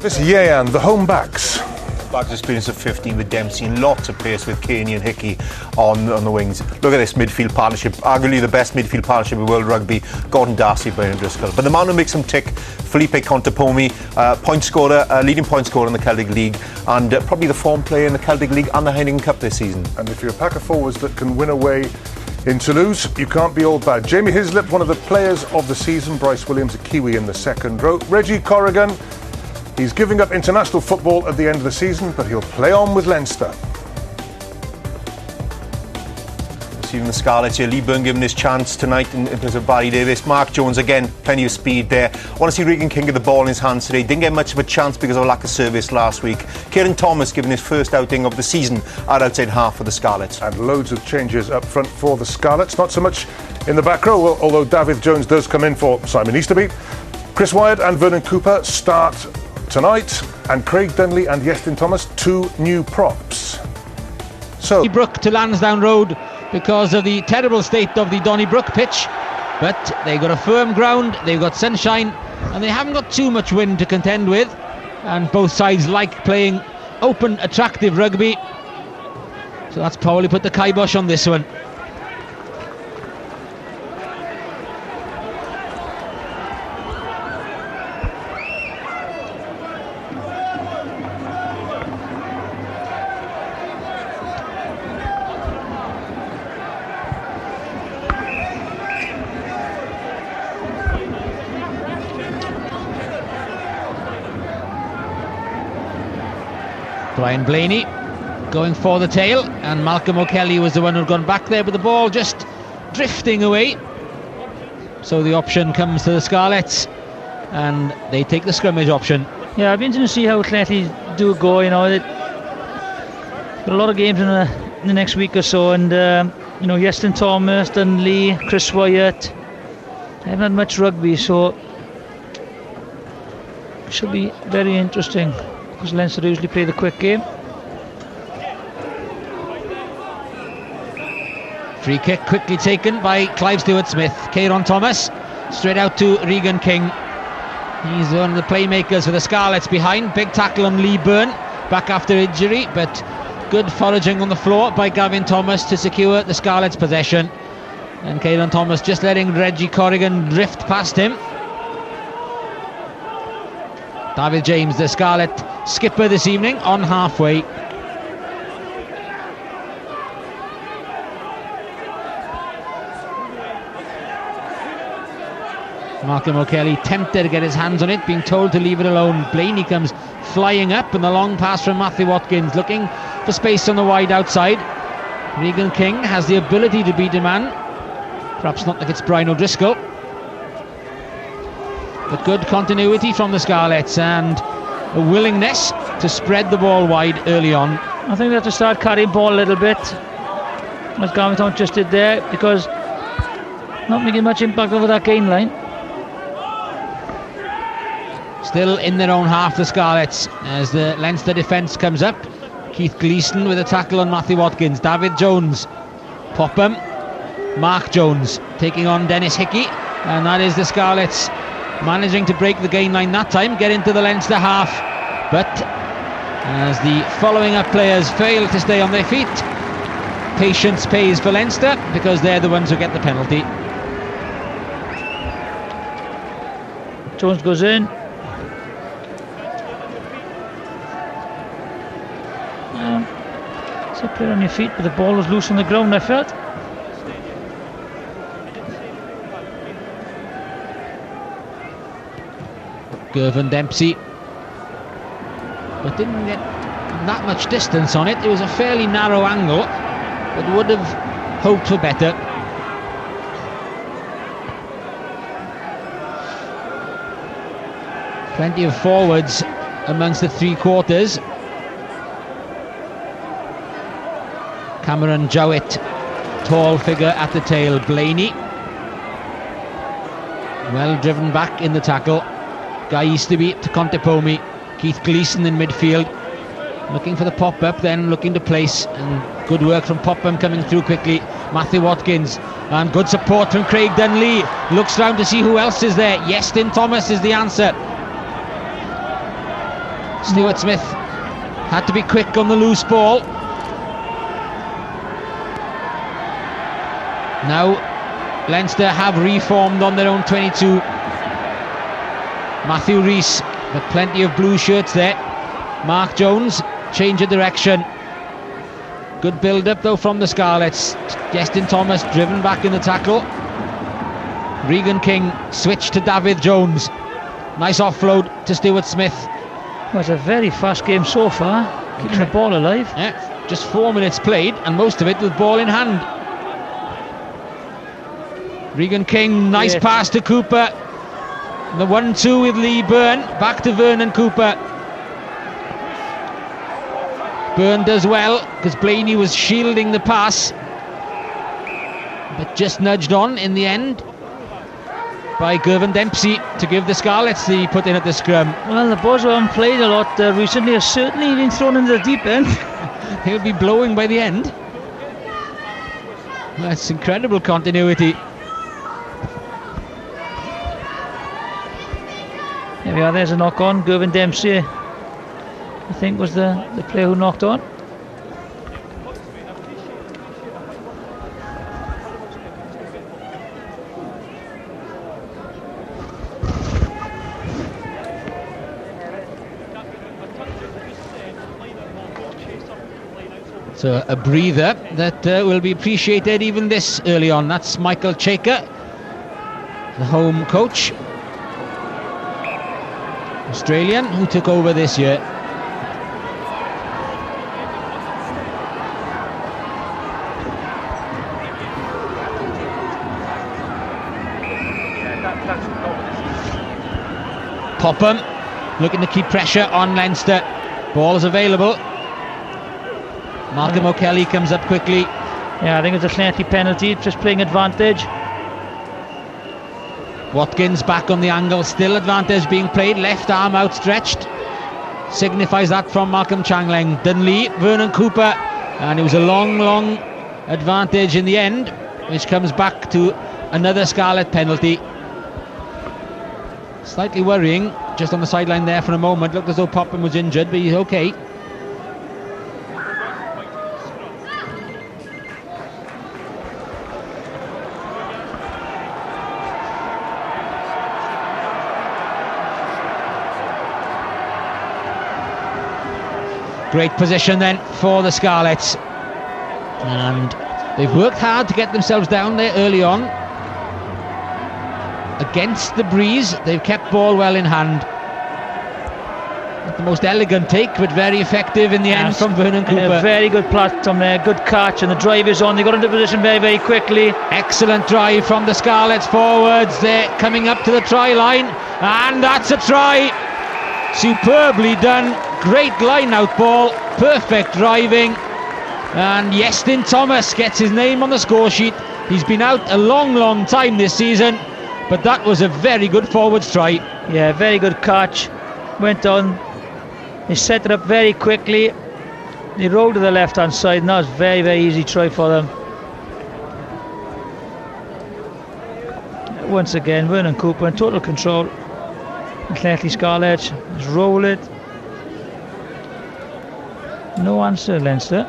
This Yeyan, the home backs. Back's experience of 15 with Dempsey and lots of pace with Caney and Hickey on the wings. Look at this midfield partnership, arguably the best midfield partnership in World Rugby. Gordon Darcy, Brian Driscoll. But the man who makes them tick, Felipe Contepomi, point scorer, leading point scorer in the Celtic League, and probably the form player in the Celtic League and the Heineken Cup this season. And if you're a pack of forwards that can win away in Toulouse, you can't be all bad. Jamie Hislop, one of the players of the season. Bryce Williams, a Kiwi in the second row. Reggie Corrigan, he's giving up international football at the end of the season, but he'll play on with Leinster. Even the Scarlets here, Lee Byrne given his chance tonight in terms of Barry Davis. Mark Jones again, plenty of speed there. I want to see Regan King get the ball in his hands today. Didn't get much of a chance because of a lack of service last week. Kieran Thomas given his first outing of the season at outside half for the Scarlets. And loads of changes up front for the Scarlets. Not so much in the back row, although David Jones does come in for Simon Easterby. Chris Wyatt and Vernon Cooper start tonight, and Craig Dunley and Iestyn Thomas, two new props. So Donnybrook to Lansdowne Road because of the terrible state of the Donnybrook pitch, but they've got a firm ground, they've got sunshine, and they haven't got too much wind to contend with, and both sides like playing open, attractive rugby, so that's probably put the kibosh on this one. Brian Blaney going for the tail, and Malcolm O'Kelly was the one who'd gone back there, but the ball just drifting away. So the option comes to the Scarlets, and they take the scrimmage option. Yeah, I've been to see how Llanelli do go. You know, they've got a lot of games in the next week or so, and you know, Iestyn Thomas, Dunley, Chris Wyatt, they haven't had much rugby, so it should be very interesting, because Leinster usually play the quick game. Free kick quickly taken by Clive Stewart-Smith. Kieran Thomas straight out to Regan King. He's one of the playmakers for the Scarlets behind. Big tackle on Lee Byrne, back after injury, but good foraging on the floor by Gavin Thomas to secure the Scarlets' possession. And Kieran Thomas just letting Reggie Corrigan drift past him. David James, the Scarlet skipper this evening, on halfway. Malcolm O'Kelly tempted to get his hands on it, being told to leave it alone. Blaney comes flying up, and the long pass from Matthew Watkins, looking for space on the wide outside. Regan King has the ability to beat a man, perhaps not if it's Brian O'Driscoll, but good continuity from the Scarlets and a willingness to spread the ball wide early on. I think they have to start carrying ball a little bit, as Gavin Thomas just did there, because not making much impact over that gain line. Still in their own half, the Scarlets, as the Leinster defence comes up. Keith Gleeson with a tackle on Matthew Watkins. David Jones, Popham, Mark Jones taking on Dennis Hickey, and that is the Scarlets managing to break the gain line that time, get into the Leinster half, but as the following up players fail to stay on their feet, patience pays for Leinster, because they're the ones who get the penalty. Jones goes in. So play on your feet, but the ball was loose on the ground, I felt. Gervin Dempsey, but didn't get that much distance on it. It was a fairly narrow angle, but would have hoped for better. Plenty of forwards amongst the three quarters. Cameron Jowett, tall figure at the tail. Blaney, well driven back in the tackle. Guy Easterby to Contepomi. Keith Gleeson in midfield, looking for the pop-up, then looking to place, and good work from Popham coming through quickly. Matthew Watkins, and good support from Craig Dunley. Looks round to see who else is there. Iestyn Thomas is the answer. Stuart Smith had to be quick on the loose ball. Now Leinster have reformed on their own 22. Matthew Rees, but plenty of blue shirts there. Mark Jones, change of direction. Good build-up though from the Scarlets. Justin Thomas driven back in the tackle. Regan King switched to David Jones. Nice offload to Stuart Smith. Well, it's a very fast game so far, keeping the ball alive. Yeah, just 4 minutes played and most of it with ball in hand. Regan King, nice pass to Cooper. The 1-2 with Lee Byrne, back to Vernon Cooper. Byrne does well because Blaney was shielding the pass, but just nudged on in the end by Gervin Dempsey to give the Scarlets the put in at the scrum. Well, the boys who haven't played a lot recently have certainly been thrown into the deep end. He'll be blowing by the end. That's incredible continuity. There we are, there's a knock on. Gervin Dempsey, I think, was the player who knocked on. So a breather that will be appreciated even this early on. That's Michael Chaker, the home coach, Australian, who took over this year. Popham looking to keep pressure on Leinster. Ball is available. Malcolm O'Kelly comes up quickly. Yeah, I think it's a Llanelli penalty, just playing advantage. Watkins back on the angle, still advantage being played, left arm outstretched. Signifies that from Malcolm Changleng. Dunley, Vernon Cooper, and it was a long advantage in the end, which comes back to another Scarlet penalty. Slightly worrying, just on the sideline there for a moment. Looked as though Popham was injured, but he's okay. Great position then for the Scarlets, and they've worked hard to get themselves down there early on. Against the breeze, they've kept ball well in hand. Not the most elegant take, but very effective in the end from Vernon Cooper. A very good platform there, good catch, and the drive is on. They got into position very quickly. Excellent drive from the Scarlets forwards. They're coming up to the try line, and that's a try. Superbly done. Great line out ball, perfect driving, and Justin Thomas gets his name on the score sheet. He's been out a long time this season, but that was a very good forwards try. Yeah, very good catch. Went on, he set it up very quickly. They rolled to the left hand side, and that was very easy try for them. Once again, Vernon Cooper in total control. Llanelli Scarlets just roll it. No answer, Leinster.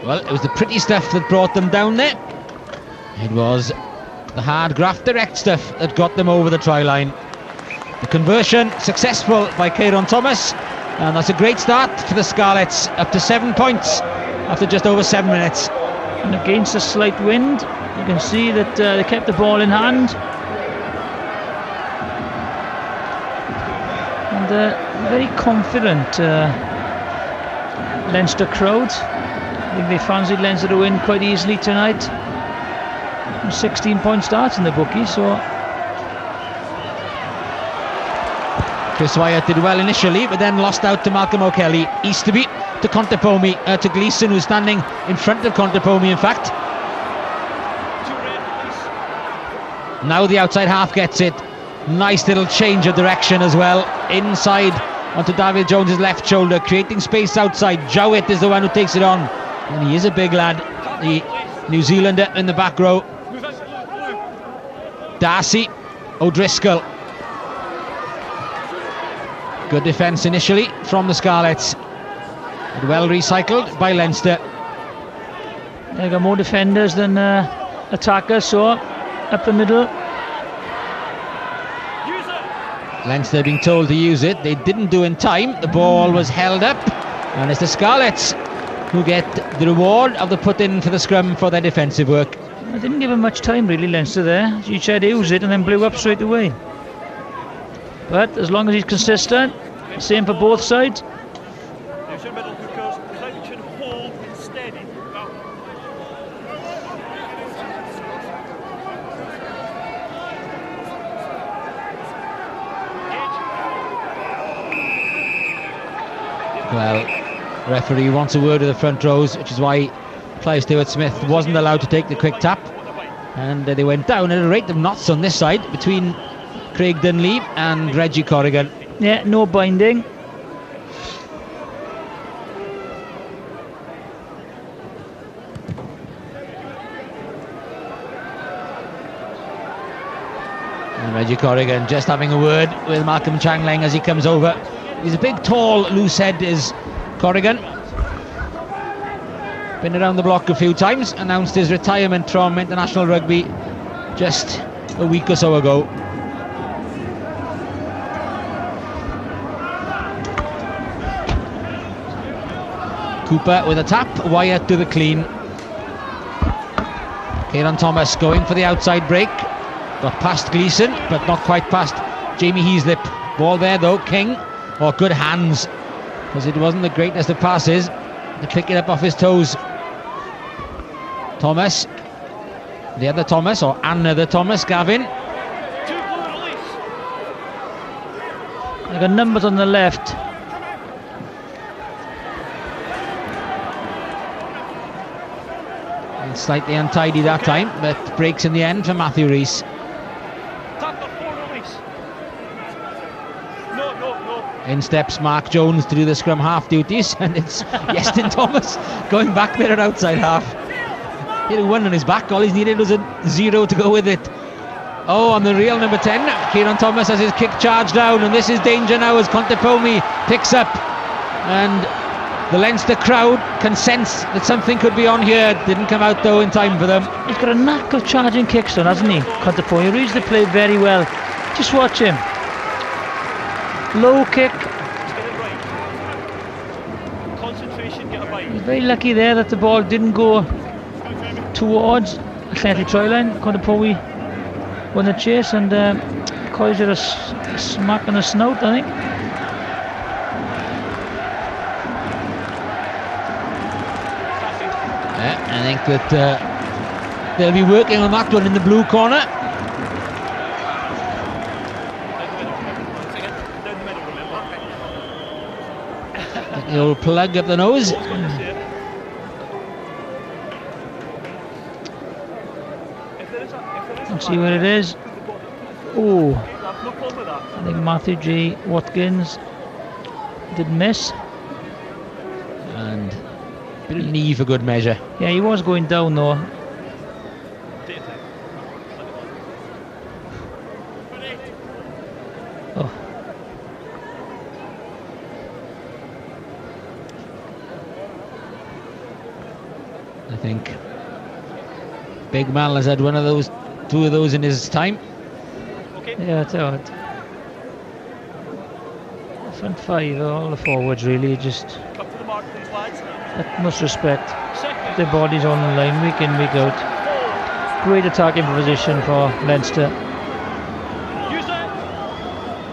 Well, it was the pretty stuff that brought them down there. It was the hard graft direct stuff that got them over the try line. The conversion successful by Kieran Thomas, and that's a great start for the Scarlets, up to 7 points after just over 7 minutes. And against a slight wind, you can see that they kept the ball in hand. And very confident Leinster crowd. I think they fancied Leinster to win quite easily tonight. 16-point starts in the bookie, so. Chris Wyatt did well initially, but then lost out to Malcolm O'Kelly. Easterby to Contepomi, to Gleeson, who's standing in front of Contepomi, in fact. Now the outside half gets it. Nice little change of direction as well. Inside onto David Jones's left shoulder, creating space outside. Jowett is the one who takes it on. And he is a big lad, the New Zealander in the back row. Darcy, O'Driscoll. Good defence initially from the Scarlets, but well recycled by Leinster. They got more defenders than attackers, so up the middle. Leinster being told to use it. They didn't do in time. The ball was held up, and it's the Scarlets who get the reward of the put-in for the scrum for their defensive work. I didn't give him much time really, Leinster there. He tried to use it and then blew up straight away. But as long as he's consistent, same for both sides. Well, referee wants a word with the front rows, which is why Clive Stewart-Smith wasn't allowed to take the quick tap, and they went down at a rate of knots on this side between Craig Dunley and Reggie Corrigan. Yeah, no binding. And Reggie Corrigan just having a word with Malcolm Changleng as he comes over. He's a big, tall, loose head, is Corrigan. Been around the block a few times, announced his retirement from international rugby just a week or so ago. Cooper with a tap, Wyatt to the clean. Kieran Thomas going for the outside break. Got past Gleeson, but not quite past Jamie Heaslip. Ball there though, King. Oh, good hands, because it wasn't the greatest of passes to pick it up off his toes. Thomas, the other Thomas, or another Thomas, Gavin. They got numbers on the left. And slightly untidy that time, but breaks in the end for Matthew Rees. In steps Mark Jones to do the scrum half duties, and it's Iestyn Thomas going back there at outside half. He had a 1 on his back, all he's needed was a 0 to go with it. Oh, on the real number 10, Kieran Thomas has his kick charge down, and this is danger now as Contepomi picks up. And the Leinster crowd can sense that something could be on here. Didn't come out though in time for them. He's got a knack of charging kicks on, hasn't he, Contepomi? He reads the play very well. Just watch him. Low kick. He's very lucky there that the ball didn't go towards Llanelli try line. Contepomi won the chase, and Coy's had a smack on the snout, I think. I think that they'll be working on that one in the blue corner. The old plug up the nose. Let's see where it is. Oh, I think Matthew J. Watkins did miss. And bit of knee for good measure. Yeah, he was going down though. Oh. I think Big Mal has had one of those, two of those in his time. Yeah, I tell it. Front five, all the forwards really just utmost respect. Their bodies on the line week in, week out. Great attacking position for Leinster.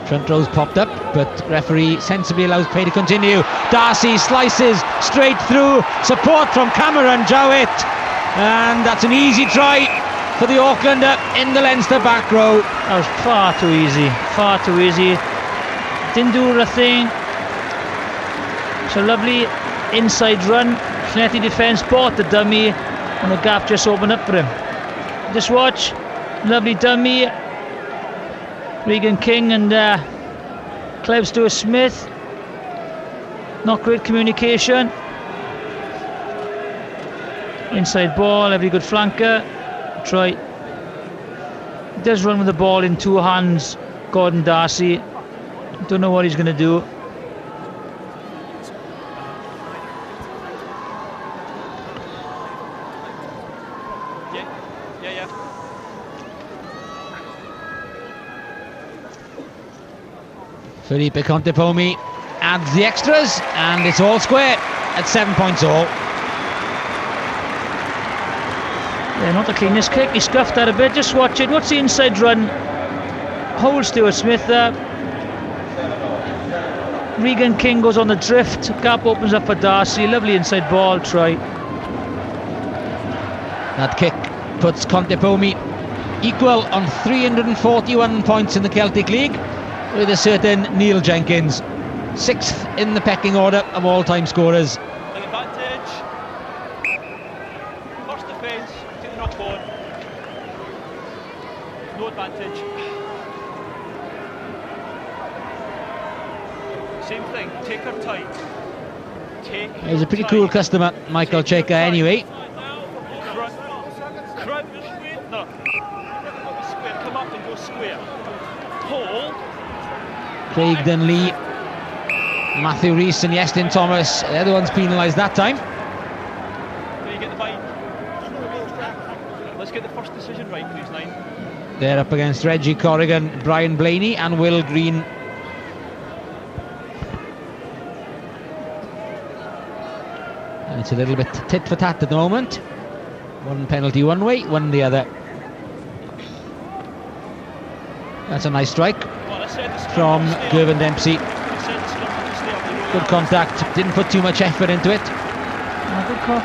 Front row's popped up, but referee sensibly allows play to continue. Darcy slices straight through. Support from Cameron Jowett, and that's an easy try for the Aucklander in the Leinster back row. That was far too easy, far too easy. Didn't do a thing. It's a lovely inside run. Llanelli defence bought the dummy, and the gap just opened up for him. Just watch, lovely dummy. Regan King and Clive Stewart-Smith. Not great communication. Inside ball, every good flanker. Try He does run with the ball in two hands, Gordon Darcy. Don't know what he's going to do. Felipe Contepomi adds the extras, and it's all square at 7 points all. Yeah, not the cleanest kick. He scuffed that a bit. Just watch it. What's the inside run? Holds Stuart Smith there. Regan King goes on the drift. Gap opens up for Darcy. Lovely inside ball try. That kick puts Contepomi equal on 341 points in the Celtic League with a certain Neil Jenkins, 6th in the pecking order of all-time scorers. An advantage. First defence, take the knock on. No advantage. Same thing, take her time. He's a pretty cool customer, Michael Cheika, anyway. Crunch. No. Square, come up and go square. Hold. Craig Dunley, Matthew Rees and Iestyn Thomas, the other one's penalised that time. There you get the bite. Let's get the first decision right, please, 9. They're up against Reggie Corrigan, Brian Blaney and Will Green. And it's a little bit tit for tat at the moment. One penalty one way, one the other. That's a nice strike from Gervin Dempsey. Good contact, didn't put too much effort into it. Good call.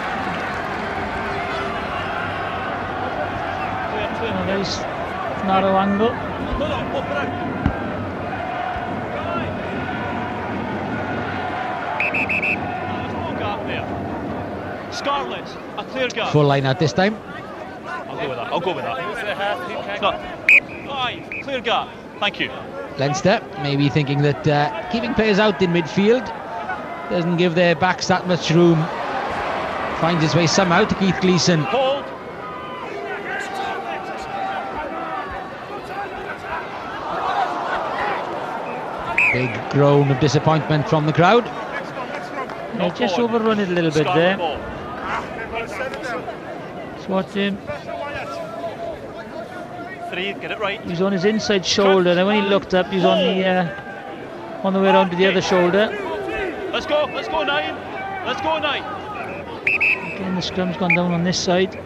Nice narrow angle. Scarlets, a clear gap. Full line out this time. I'll go with that. No. 5, clear gap. Thank you. Leinster maybe thinking that keeping players out in midfield doesn't give their backs that much room. Finds his way somehow to Keith Gleeson. Hold. Big groan of disappointment from the crowd. Yeah, just overrun it a little bit there. Let's watch him. 3, get it right. He's on his inside shoulder, and when he looked up, he's on the way around to the other shoulder. Let's go 9. Let's go 9. Again, the scrum's gone down on this side.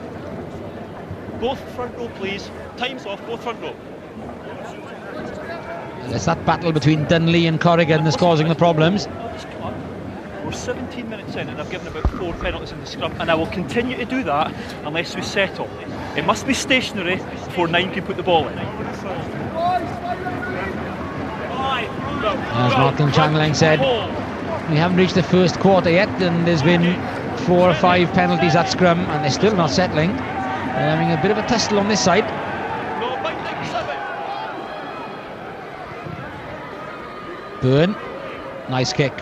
Both front row, please. Time's off, both front row. And it's that battle between Dunley and Corrigan that's causing the problems. We're 17 minutes in and I've given about 4 penalties in the scrum, and I will continue to do that unless we settle. It must be stationary before 9 can put the ball in. As Malcolm Changeling said, we haven't reached the first quarter yet, and there's been 4 or 5 penalties at scrum, and they're still not settling. They're having a bit of a tussle on this side. Byrne, nice kick.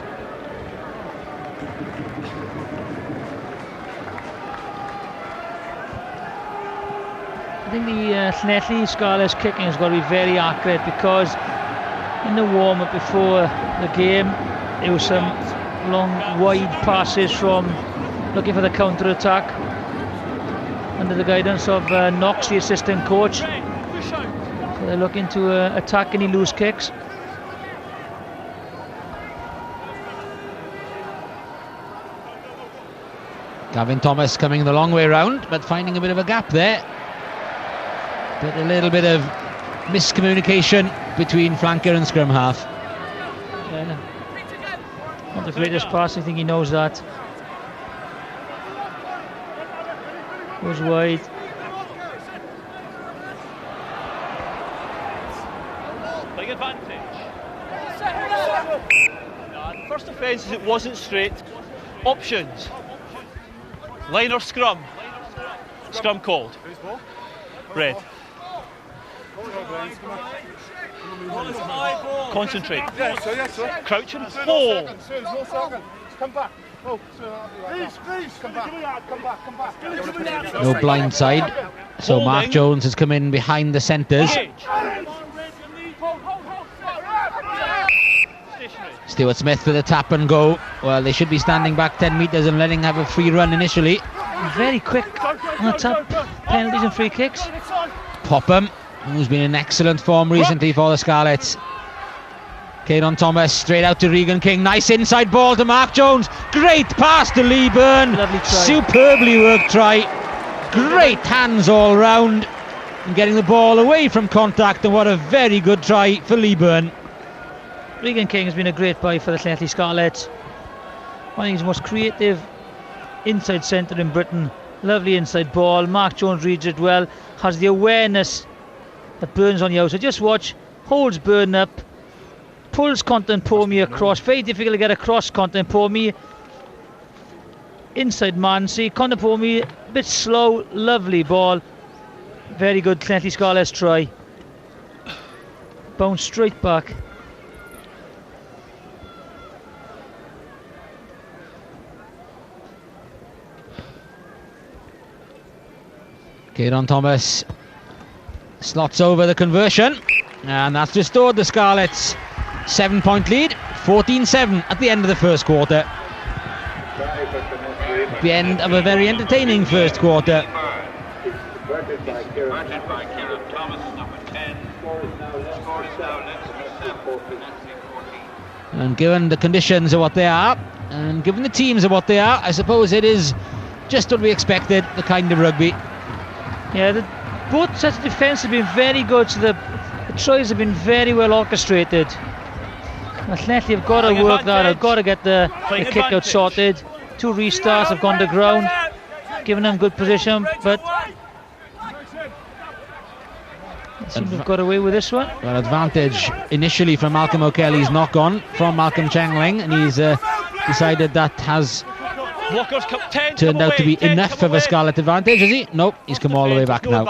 I think the Llanelli Scarlets kicking has got to be very accurate, because in the warm-up before the game there was some long wide passes from looking for the counter-attack under the guidance of Knox, the assistant coach. So they're looking to attack any loose kicks. Gavin Thomas coming the long way round, but finding a bit of a gap there. But a little bit of miscommunication between flanker and scrum half. Yeah. Not the greatest pass, I think he knows that. Goes wide. Big advantage. First offence is it wasn't straight. Options. Line or scrum? Scrum called. Red. Concentrate. Crouching. Hold. Come back. Please, come back. No blind side. So Mark Jones has come in behind the centres. Stuart Smith with a tap and go. Well, they should be standing back 10 metres and letting have a free run initially. Very quick on the tap, penalties and free kicks. Popham, who's been in excellent form recently for the Scarlets. Caeron Thomas straight out to Regan King. Nice inside ball to Mark Jones. Great pass to Lee Byrne. Lovely try. Superbly worked try. Great hands all round and getting the ball away from contact, and what a very good try for Lee Byrne. Regan King has been a great buy for the Llanelli Scarlets. One of his most creative inside centre in Britain. Lovely inside ball. Mark Jones reads it well. Has the awareness that Byrne's on the outside. Just watch. Holds Byrne up. Pulls Contemporme across. Very difficult to get across Contemporme. Inside man. See Contemporme a bit slow. Lovely ball. Very good Llanelli Scarlets try. Bounce straight back. Caeron Thomas slots over the conversion, and that's restored the Scarlets 7-point lead, 14-7 at the end of the first quarter. At the end of a very entertaining first quarter. And given the conditions are what they are, and given the teams are what they are, I suppose it is just what we expected, the kind of rugby. Yeah, both sets of defence have been very good, so the tries have been very well orchestrated. Llanelli have got to work that out, got to get the kick out sorted. 2 restarts have gone to ground, giving them good position, but it seems to have got away with this one. Well, advantage initially from Malcolm O'Kelly's knock on from Malcolm Chengling, and he's decided that has turned out to be enough of a Scarlet advantage, is he? Nope, he's come all the way back now.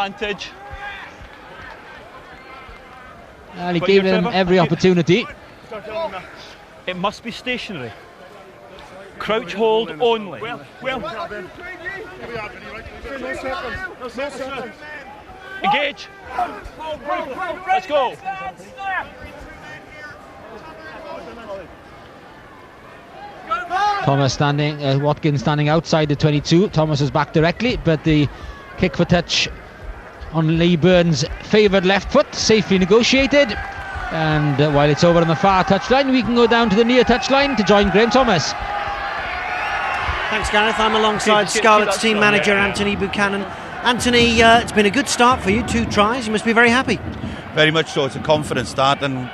Well, he gave them every opportunity. It must be stationary. Crouch hold only. Engage. Let's go. Thomas standing, Watkins standing outside the 22. Thomas is back directly, but the kick for touch on Lee Byrne's favoured left foot, safely negotiated. And while it's over on the far touchline, we can go down to the near touchline to join Graham Thomas. Thanks, Gareth. I'm alongside Scarlets team manager Anthony Buchanan. Anthony, it's been a good start for you, 2 tries. You must be very happy. Very much so. It's a confident start, and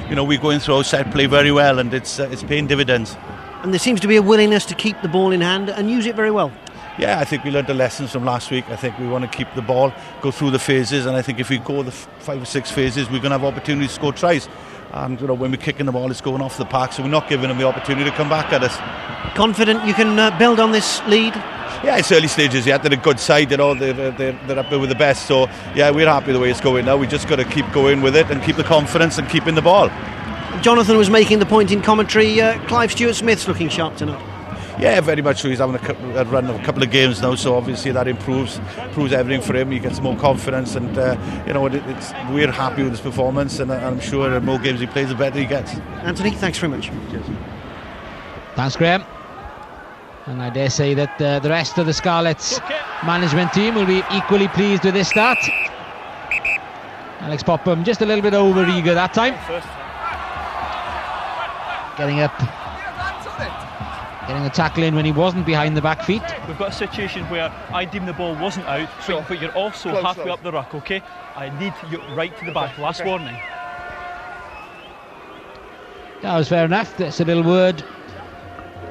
we're going through our set play very well, and it's paying dividends. And there seems to be a willingness to keep the ball in hand and use it very well. Yeah, I think we learned the lessons from last week. I think we want to keep the ball, go through the phases, and I think if we go the 5 or 6 phases, we're going to have opportunities to score tries. And when we're kicking the ball, it's going off the park, so we're not giving them the opportunity to come back at us. Confident you can build on this lead? Yeah, it's early stages yet. They're a good side, they're up there with the best. So yeah, we're happy the way it's going now. We just got to keep going with it and keep the confidence and keeping the ball. Jonathan was making the point in commentary. Clive Stewart-Smith's looking sharp tonight. Yeah, very much so. He's having a run of a couple of games now, so obviously that improves everything for him. He gets more confidence, and we're happy with his performance, and I'm sure the more games he plays, the better he gets. Anthony, thanks very much. Cheers. Thanks, Graham. And I dare say that the rest of the Scarlets management team will be equally pleased with this start. Alex Popham just a little bit over eager that time. Getting up, getting the tackle in when he wasn't behind the back feet. We've got a situation where I deem the ball wasn't out, but you're also halfway up the ruck, okay? I need you right to the back, last warning. That was fair enough, that's a little word.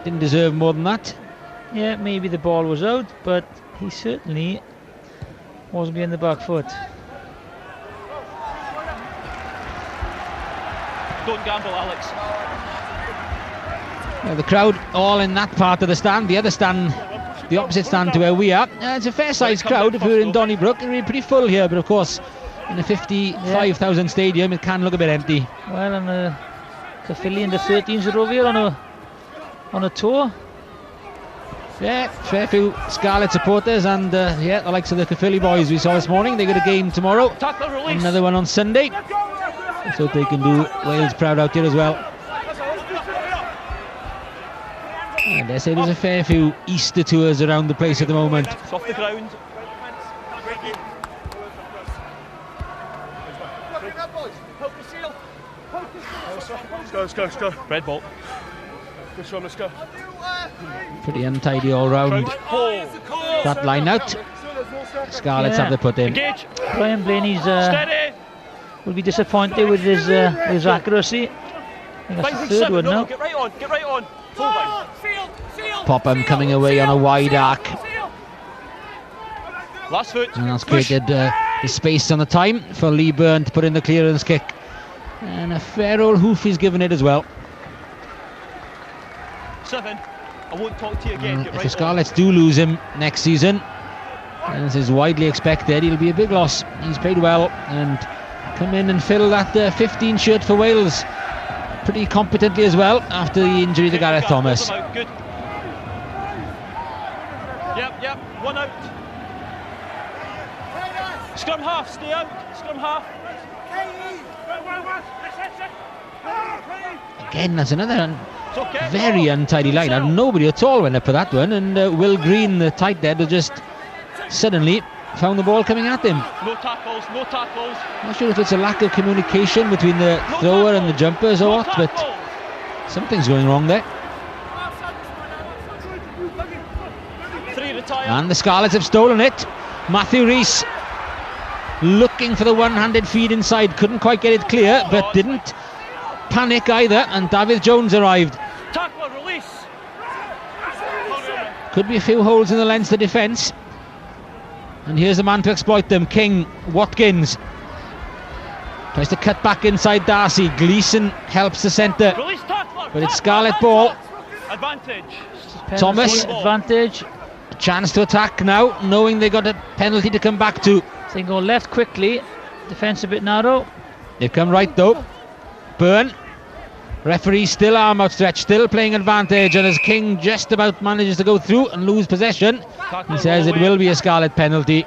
Didn't deserve more than that. Yeah, maybe the ball was out, but he certainly wasn't behind the back foot. Don't gamble, Alex. The crowd all in that part of the stand. The other stand, the opposite stand to where we are. It's a fair-sized crowd. If we were in Donnybrook, it would be pretty full here. But of course, in a 55,000 stadium, it can look a bit empty. Well, and Caerphilly and the 13s are over here on a tour. Yeah, fair few Scarlet supporters and the likes of the Caerphilly boys we saw this morning. They got a game tomorrow, another one on Sunday, so they can do Wales proud out here as well. And I say there's a fair few Easter tours around the place at the moment. It's off the ground. Let's go. Red ball. Let's go. Pretty untidy all round. That line out. Scarlets have to put in. Engage. Brian Blaney's Steady. will be disappointed with his accuracy. I think that's the third one now. Get right on. Full line. Popham coming away on a wide arc. Last foot. And that's created the space on the time for Lee Byrne to put in the clearance kick. And a fair old hoof he's given it as well. 7. I won't talk to you again. Get If right the Scarlets do lose him next season, as is widely expected, he'll be a big loss. He's played well and come in and fill that 15 shirt for Wales pretty competently as well after the injury to Gareth Thomas. Good. Yep. 1 out. Scrum half. Stay out. Scrum half. Again, that's another very untidy line. And nobody at all went up for that one. And Will Green, the tight head, just suddenly found the ball coming at him. No tackles. Not sure if it's a lack of communication between the thrower and the jumpers or what, but something's going wrong there. 3 retire. And the Scarlets have stolen it. Matthew Rees looking for the one-handed feed inside, couldn't quite get it clear, but didn't panic either, and David Jones arrived. Tackler, release. Could be a few holes in the Leinster defence, and here's the man to exploit them. King, Watkins tries to cut back inside Darcy. Gleeson helps the centre, Release tackler. but it's Scarlet ball. Advantage. Thomas, Advantage. a chance to attack now, knowing they got a penalty to come back to. They go left quickly. Defence a bit narrow. They've come right though. Byrne, referee still arm outstretched, still playing advantage, and as King just about manages to go through and lose possession, he says it will be a Scarlet penalty.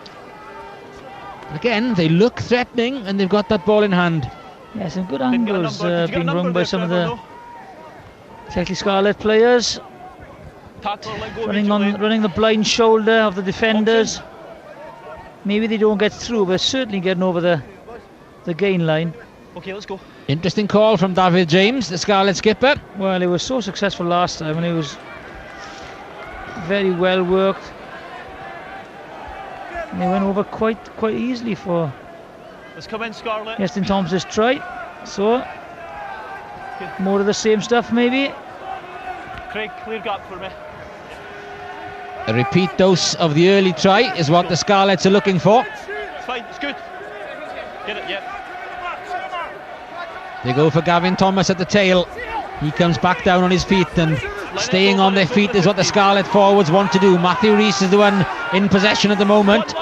Again, they look threatening and they've got that ball in hand. Yeah, some good angles being rung by some of the Celtic Scarlet players. Running the blind shoulder of the defenders. Maybe they don't get through, but certainly getting over the gain line. Okay, let's go. Interesting call from David James, the Scarlet skipper. Well, he was so successful last time, and he was very well worked. And they went over quite easily for Let's come in, Scarlet. Justin Thomas's try. So more of the same stuff, maybe. Craig, clear gap for me. A repeat dose of the early try is what the Scarlets are looking for. It's fine, it's good. Get it, yeah. They go for Gavin Thomas at the tail. He comes back down on his feet, and staying on their feet is what the Scarlet forwards want to do. Matthew Rees is the one in possession at the moment.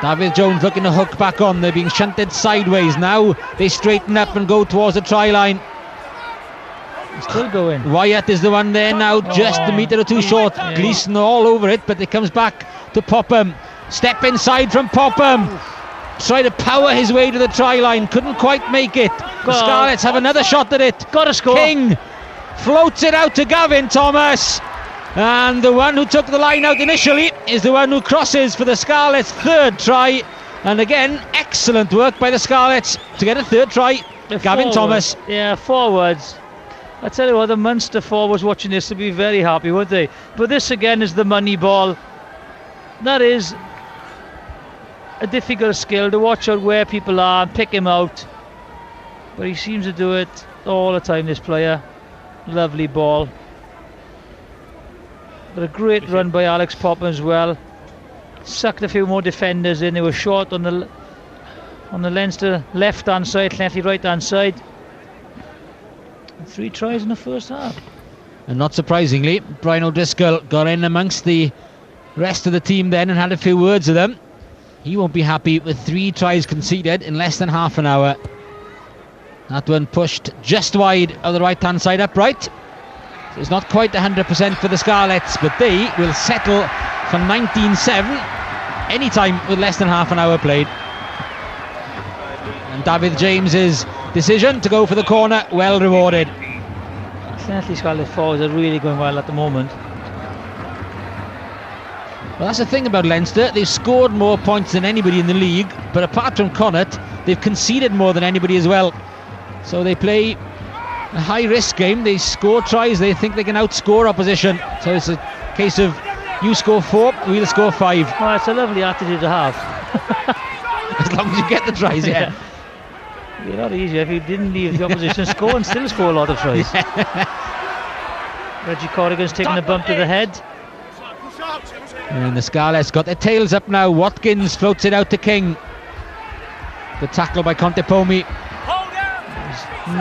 David Jones looking to hook back on. They're being shunted sideways. Now they straighten up and go towards the try line. Still going. Wyatt is the one there now, just a metre or two short. Yeah. Gleeson all over it, but it comes back to Popham. Step inside from Popham. Try to power his way to the try line, couldn't quite make it. The Scarlets have another shot at it. Got to score. King floats it out to Gavin Thomas, and the one who took the line out initially is the one who crosses for the Scarlets' third try. And again, excellent work by the Scarlets to get a third try. Gavin Thomas. Yeah, forwards. I tell you what, the Munster forwards watching this will be very happy, won't they? But this again is the money ball. That is a difficult skill to watch out where people are and pick him out. But he seems to do it all the time, this player. Lovely ball. But a great run by Alex Popham as well. Sucked a few more defenders in. They were short on the Leinster left-hand side, Llanelli right-hand side. 3 tries in the first half. And not surprisingly, Brian O'Driscoll got in amongst the rest of the team then and had a few words with them. He won't be happy with 3 tries conceded in less than half an hour. That one pushed just wide of the right-hand side upright. It's not quite 100% for the Scarlets, but they will settle for 19-7 anytime with less than half an hour played. And David James's decision to go for the corner, well rewarded. Llanelli Scarlets forwards are really going well at the moment. Well, that's the thing about Leinster. They've scored more points than anybody in the league, but apart from Connacht, they've conceded more than anybody as well. So they play a high-risk game. They score tries. They think they can outscore opposition. So it's a case of you score 4, we'll score 5. Oh, it's a lovely attitude to have. As long as you get the tries, yeah. It'd be a lot easier if you didn't leave the opposition score and still score a lot of tries. Reggie Corrigan's taking a bump to the head. And the Scarlets got their tails up now. Watkins floats it out to King. The tackle by Contepomi.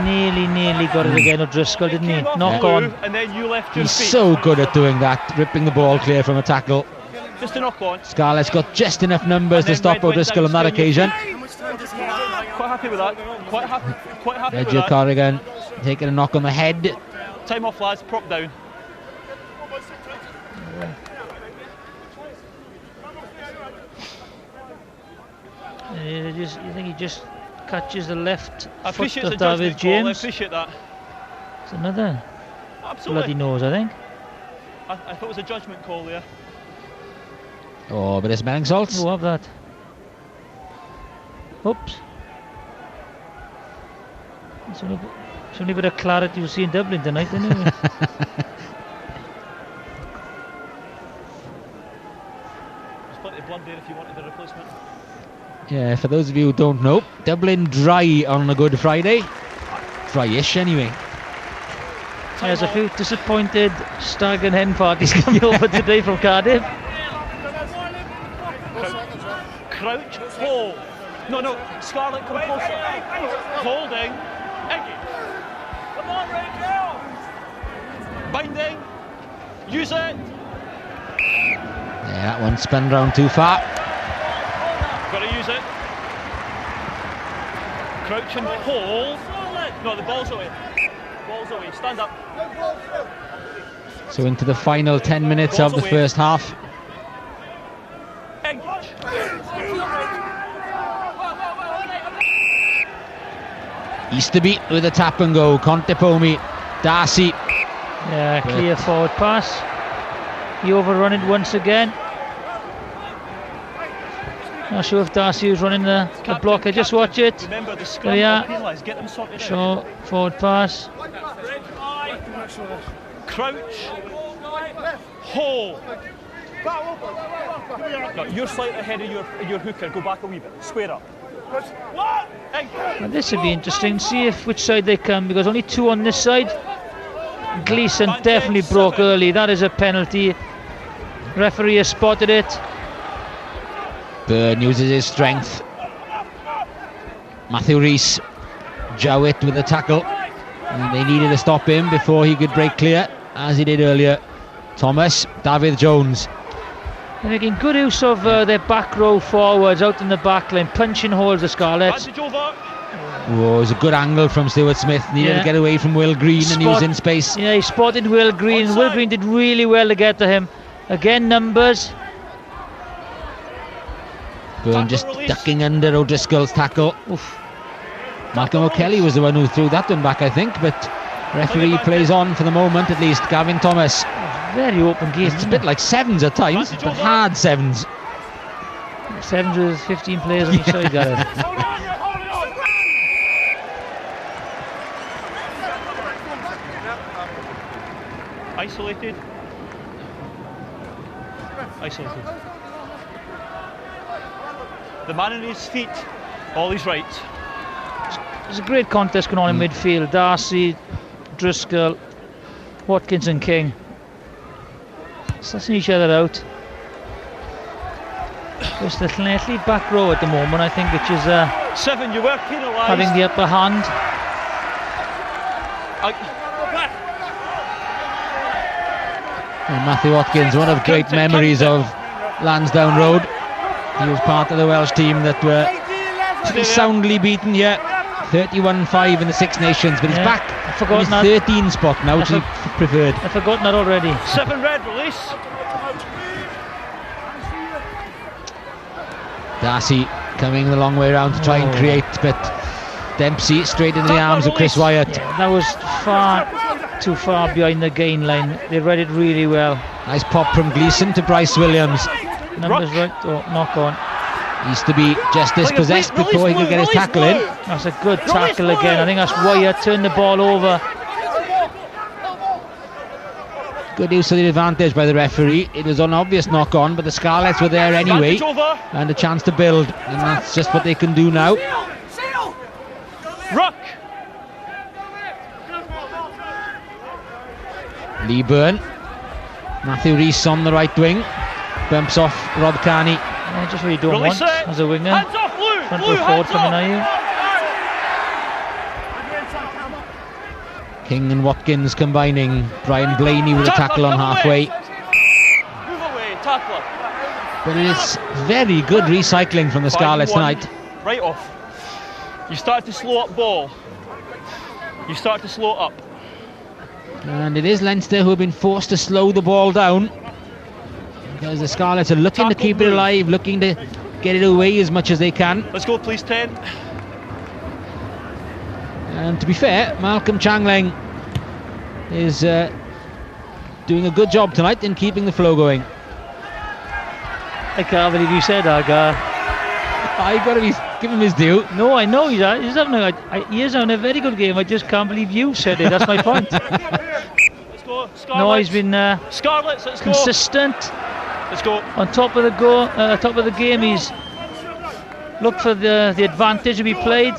Nearly got it again, O'Driscoll, didn't he? Knock on. And then you left your He's feet. so good at doing that, ripping the ball clear from a tackle. Just a knock on. Scarlets got just enough numbers to stop O'Driscoll on that occasion. Quite happy with that. Quite happy with Reggie that. Corrigan taking a knock on the head. Time off, lads. Prop down. You think he just catches the left I foot appreciate of the David judgment call. I James? appreciate that. It's another Absolutely. bloody nose, I think. I thought it was a judgment call there. Oh, but it's smelling salts. Who have that? Oops. It's only a bit of claret you'll see in Dublin tonight, anyway. There's plenty of blood there if you wanted the replacement. Yeah, for those of you who don't know, Dublin dry on a Good Friday. Dry-ish anyway. There's a few disappointed stag and hen parties coming over today from Cardiff. Crouch, hold. No, Scarlet, come closer. Holding. Come on, Rachel. Binding. Use it. Yeah, that one spun round too far. Got to use it. Crouch and hold. No, the ball's away. Ball's away. Stand up. So into the final 10 minutes of the first half. Engage. Easterby with a tap and go. Contepomi, Darcy. Yeah, clear forward pass. He overrun it once again. Not sure if Darcy was running the blocker. Just watch it. Remember the scrum. There we are. Penalise. Get them sorted out. So forward pass. Crouch. Hold. No, you're slightly ahead of your hooker. Go back a wee bit. Square up. Now this would be interesting. See which side they come, because only 2 on this side. Gleeson definitely broke early. That is a penalty. Referee has spotted it. Byrne uses his strength. Matthew Rees, Jowett with a tackle. And they needed to stop him before he could break clear, as he did earlier. Thomas, David Jones. They're making good use of their back row forwards out in the back line, punching holes the Scarlets. Oh, it was a good angle from Stuart Smith. Needed to get away from Will Green, and he was in space. Yeah, he spotted Will Green. Will Green did really well to get to him. Again, numbers. Byrne just ducking under O'Driscoll's tackle. Oof. Malcolm O'Kelly was the one who threw that one back, I think, but referee plays on for the moment at least. Gavin Thomas. Very open game. It's a bit like sevens at times, but hard sevens. Sevens with 15 players on each side, Gareth. Isolated. The man on his feet, all is right. There's a great contest going on in midfield. Darcy, Driscoll, Watkins and King. Sussing each other out. It's the Llanelli back row at the moment, I think, which is 7, you were penalised. having the upper hand. And Matthew Watkins, one of great memories of Lansdowne Road. He was part of the Welsh team that were pretty soundly beaten here, 31-5 in the Six Nations, but he's back forgotten that. 13 spot now, which is preferred. I've forgotten that already. 7 red, release. Darcy coming the long way around to try and create, but Dempsey straight into the arms of Chris Wyatt. Yeah, that was far too far behind the gain line. They read it really well. Nice pop from Gleeson to Bryce Williams. Numbers right. Oh, knock on. He's to be just dispossessed before he could get his tackle in. That's a good tackle again. I think that's Wyatt turned the ball over. Good use of the advantage by the referee. It was an obvious knock on, but the Scarlets were there anyway, and a chance to build, and that's just what they can do now. Ruck. Lee Byrne, Matthew Rees on the right wing, bumps off Rod Carney. Yeah, just what you don't want as a winger. Hands off, Blue. Front Blue, row forward hands coming off. at you. King and Watkins combining. Brian Blaney with a tackle on halfway. Move away, tackler. But it's very good recycling from the Scarlets tonight. Right off. You start to slow up ball. You start to slow it up. And it is Leinster who have been forced to slow the ball down, because the Scarlets are looking to keep it alive, looking to get it away as much as they can. Let's go, please, 10. And to be fair, Malcolm Changleng is doing a good job tonight in keeping the flow going. I can't believe you said that, guy. I've got to give him his due. No, I know he is having a very good game. I just can't believe you said it. That's my point. Let's go, Scarlets. No, he's been Scarlets, let's go. consistent. Let's go. On top of the top of the game, he's looked for the advantage to be played.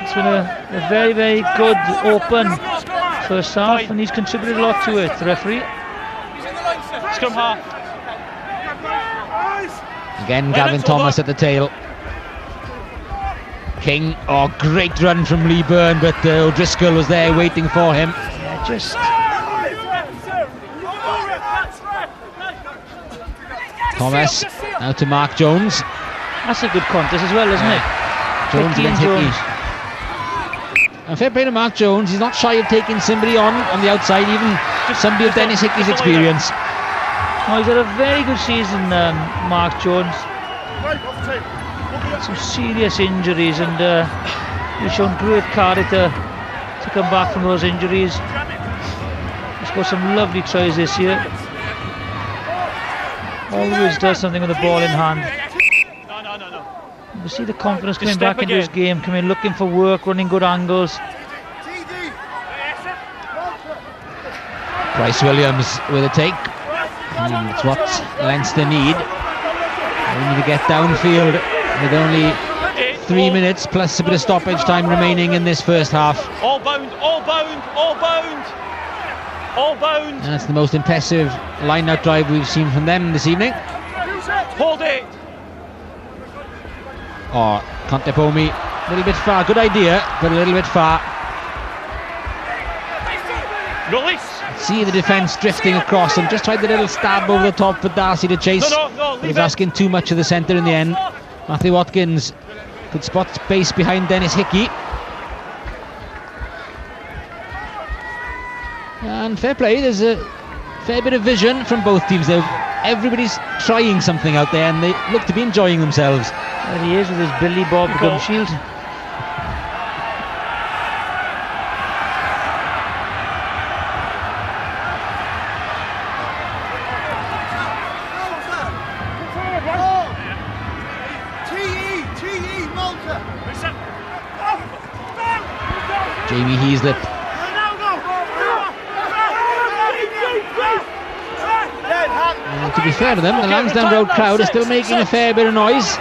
It's been a very, very good open first half, and he's contributed a lot to it, the referee. Scrum half. Again, Gavin Thomas at the tail. King, great run from Lee Byrne, but O'Driscoll was there waiting for him. Yeah, just Thomas now to Mark Jones. that's a good contest as well, isn't it? Jones Hickey against and Hickey. And fair play to Mark Jones, he's not shy of taking somebody on the outside, even somebody of Dennis Hickey's experience. Oh, he's had a very good season, Mark Jones. Some serious injuries, and he's shown great character to come back from those injuries. He's got some lovely tries this year. Always does something with the ball in hand. No. You see the confidence coming back into his game, coming looking for work, running good angles. Bryce Williams with a take. And it's what Leinster need. They need to get downfield with only 3 minutes plus a bit of stoppage time remaining in this first half. All bound. And that's the most impressive line-out drive we've seen from them this evening. Hold it. Contepomi, a little bit far. Good idea, but a little bit far. Release. See the defence drifting across and just tried the little stab over the top for Darcy to chase. No, but he's asking too much of the centre in the end. Matthew Watkins could spot space behind Dennis Hickey. And fair play, there's a fair bit of vision from both teams though. Everybody's trying something out there and they look to be enjoying themselves. There he is with his Billy Bob gum shield. Jamie Heaslip. And to be fair to them, the Lansdowne Road crowd is still making a fair bit of noise,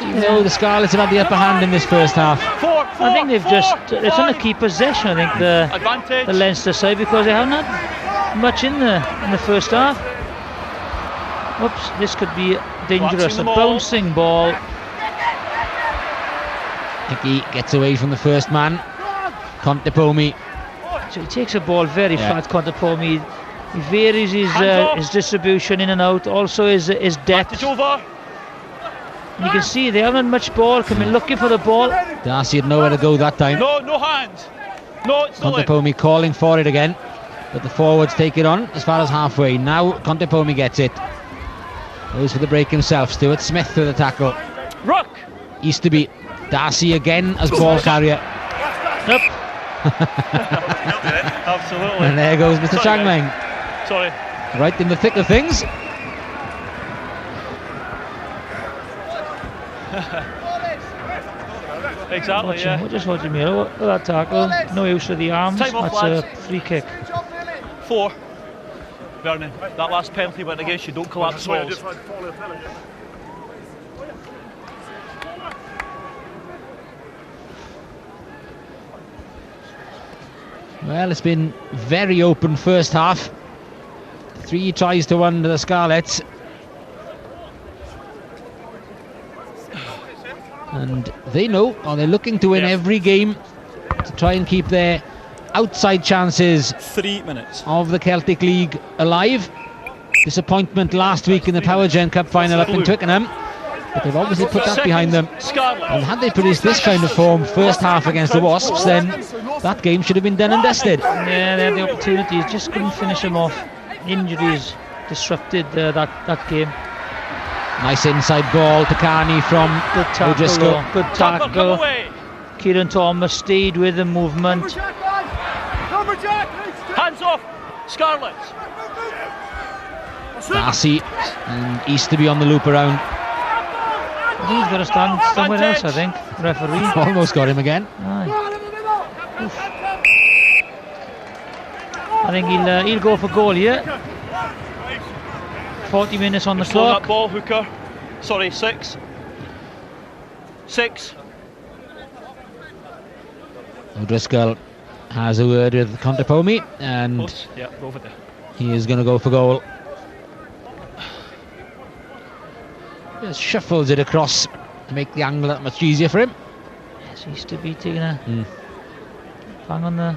even though the Scarlets have had the upper hand in this first half. Four, I think they're trying to keep possession, I think, the Leinster side, because they haven't had much in the first half. Oops, this could be dangerous. A bouncing ball. Hickey gets away from the first man. Contepomi. So he takes a ball very flat, Contepomi. He varies his distribution in and out, also his depth. Over. You can see they haven't much ball coming, looking for the ball. Darcy had nowhere to go that time. No hands. No, it's not. Contepomi calling for it again, but the forwards take it on as far as halfway. Now Contepomi gets it. Goes for the break himself. Stuart Smith with the tackle. Ruck. Easterby. Darcy again as ball carrier. Up. Absolutely. And there goes Mr. Sorry, Changmeng. Sorry. Right in the thick of things. Exactly, yeah. Just watching me. Look at that tackle. No use for the arms. Time off, That's lads. a free kick. 4. Vernon, that last penalty went against you. Don't collapse walls. Well, it's been very open first half. 3 tries to 1 to the Scarlets. And they know, or they're looking to win every game to try and keep their outside chances 3 minutes of the Celtic League alive. Disappointment last week in the Power Gen Cup final up in Twickenham, but they've obviously put that behind them. And had they produced this kind of form first half against the Wasps, then that game should have been done and dusted. Yeah, they had the opportunities, just couldn't finish them off. Injuries disrupted that game. Nice inside ball to Carney from Good tackle, O'Driscoll. Good tackle. Kieran Thomas stayed with the movement. Hands off, Scarlets. Darcy and Easterby on the loop around. He's got to stand somewhere else, I think. Referee. Almost got him again. Aye. I think he'll go for goal here. 40 minutes on the clock. That ball, Hooker. Sorry, 6. 6. O'Driscoll has a word with Contepomi, and Yeah, go for there. he is going to go for goal. Just shuffles it across to make the angle that much easier for him. Yes, he used to be taking a bang on the.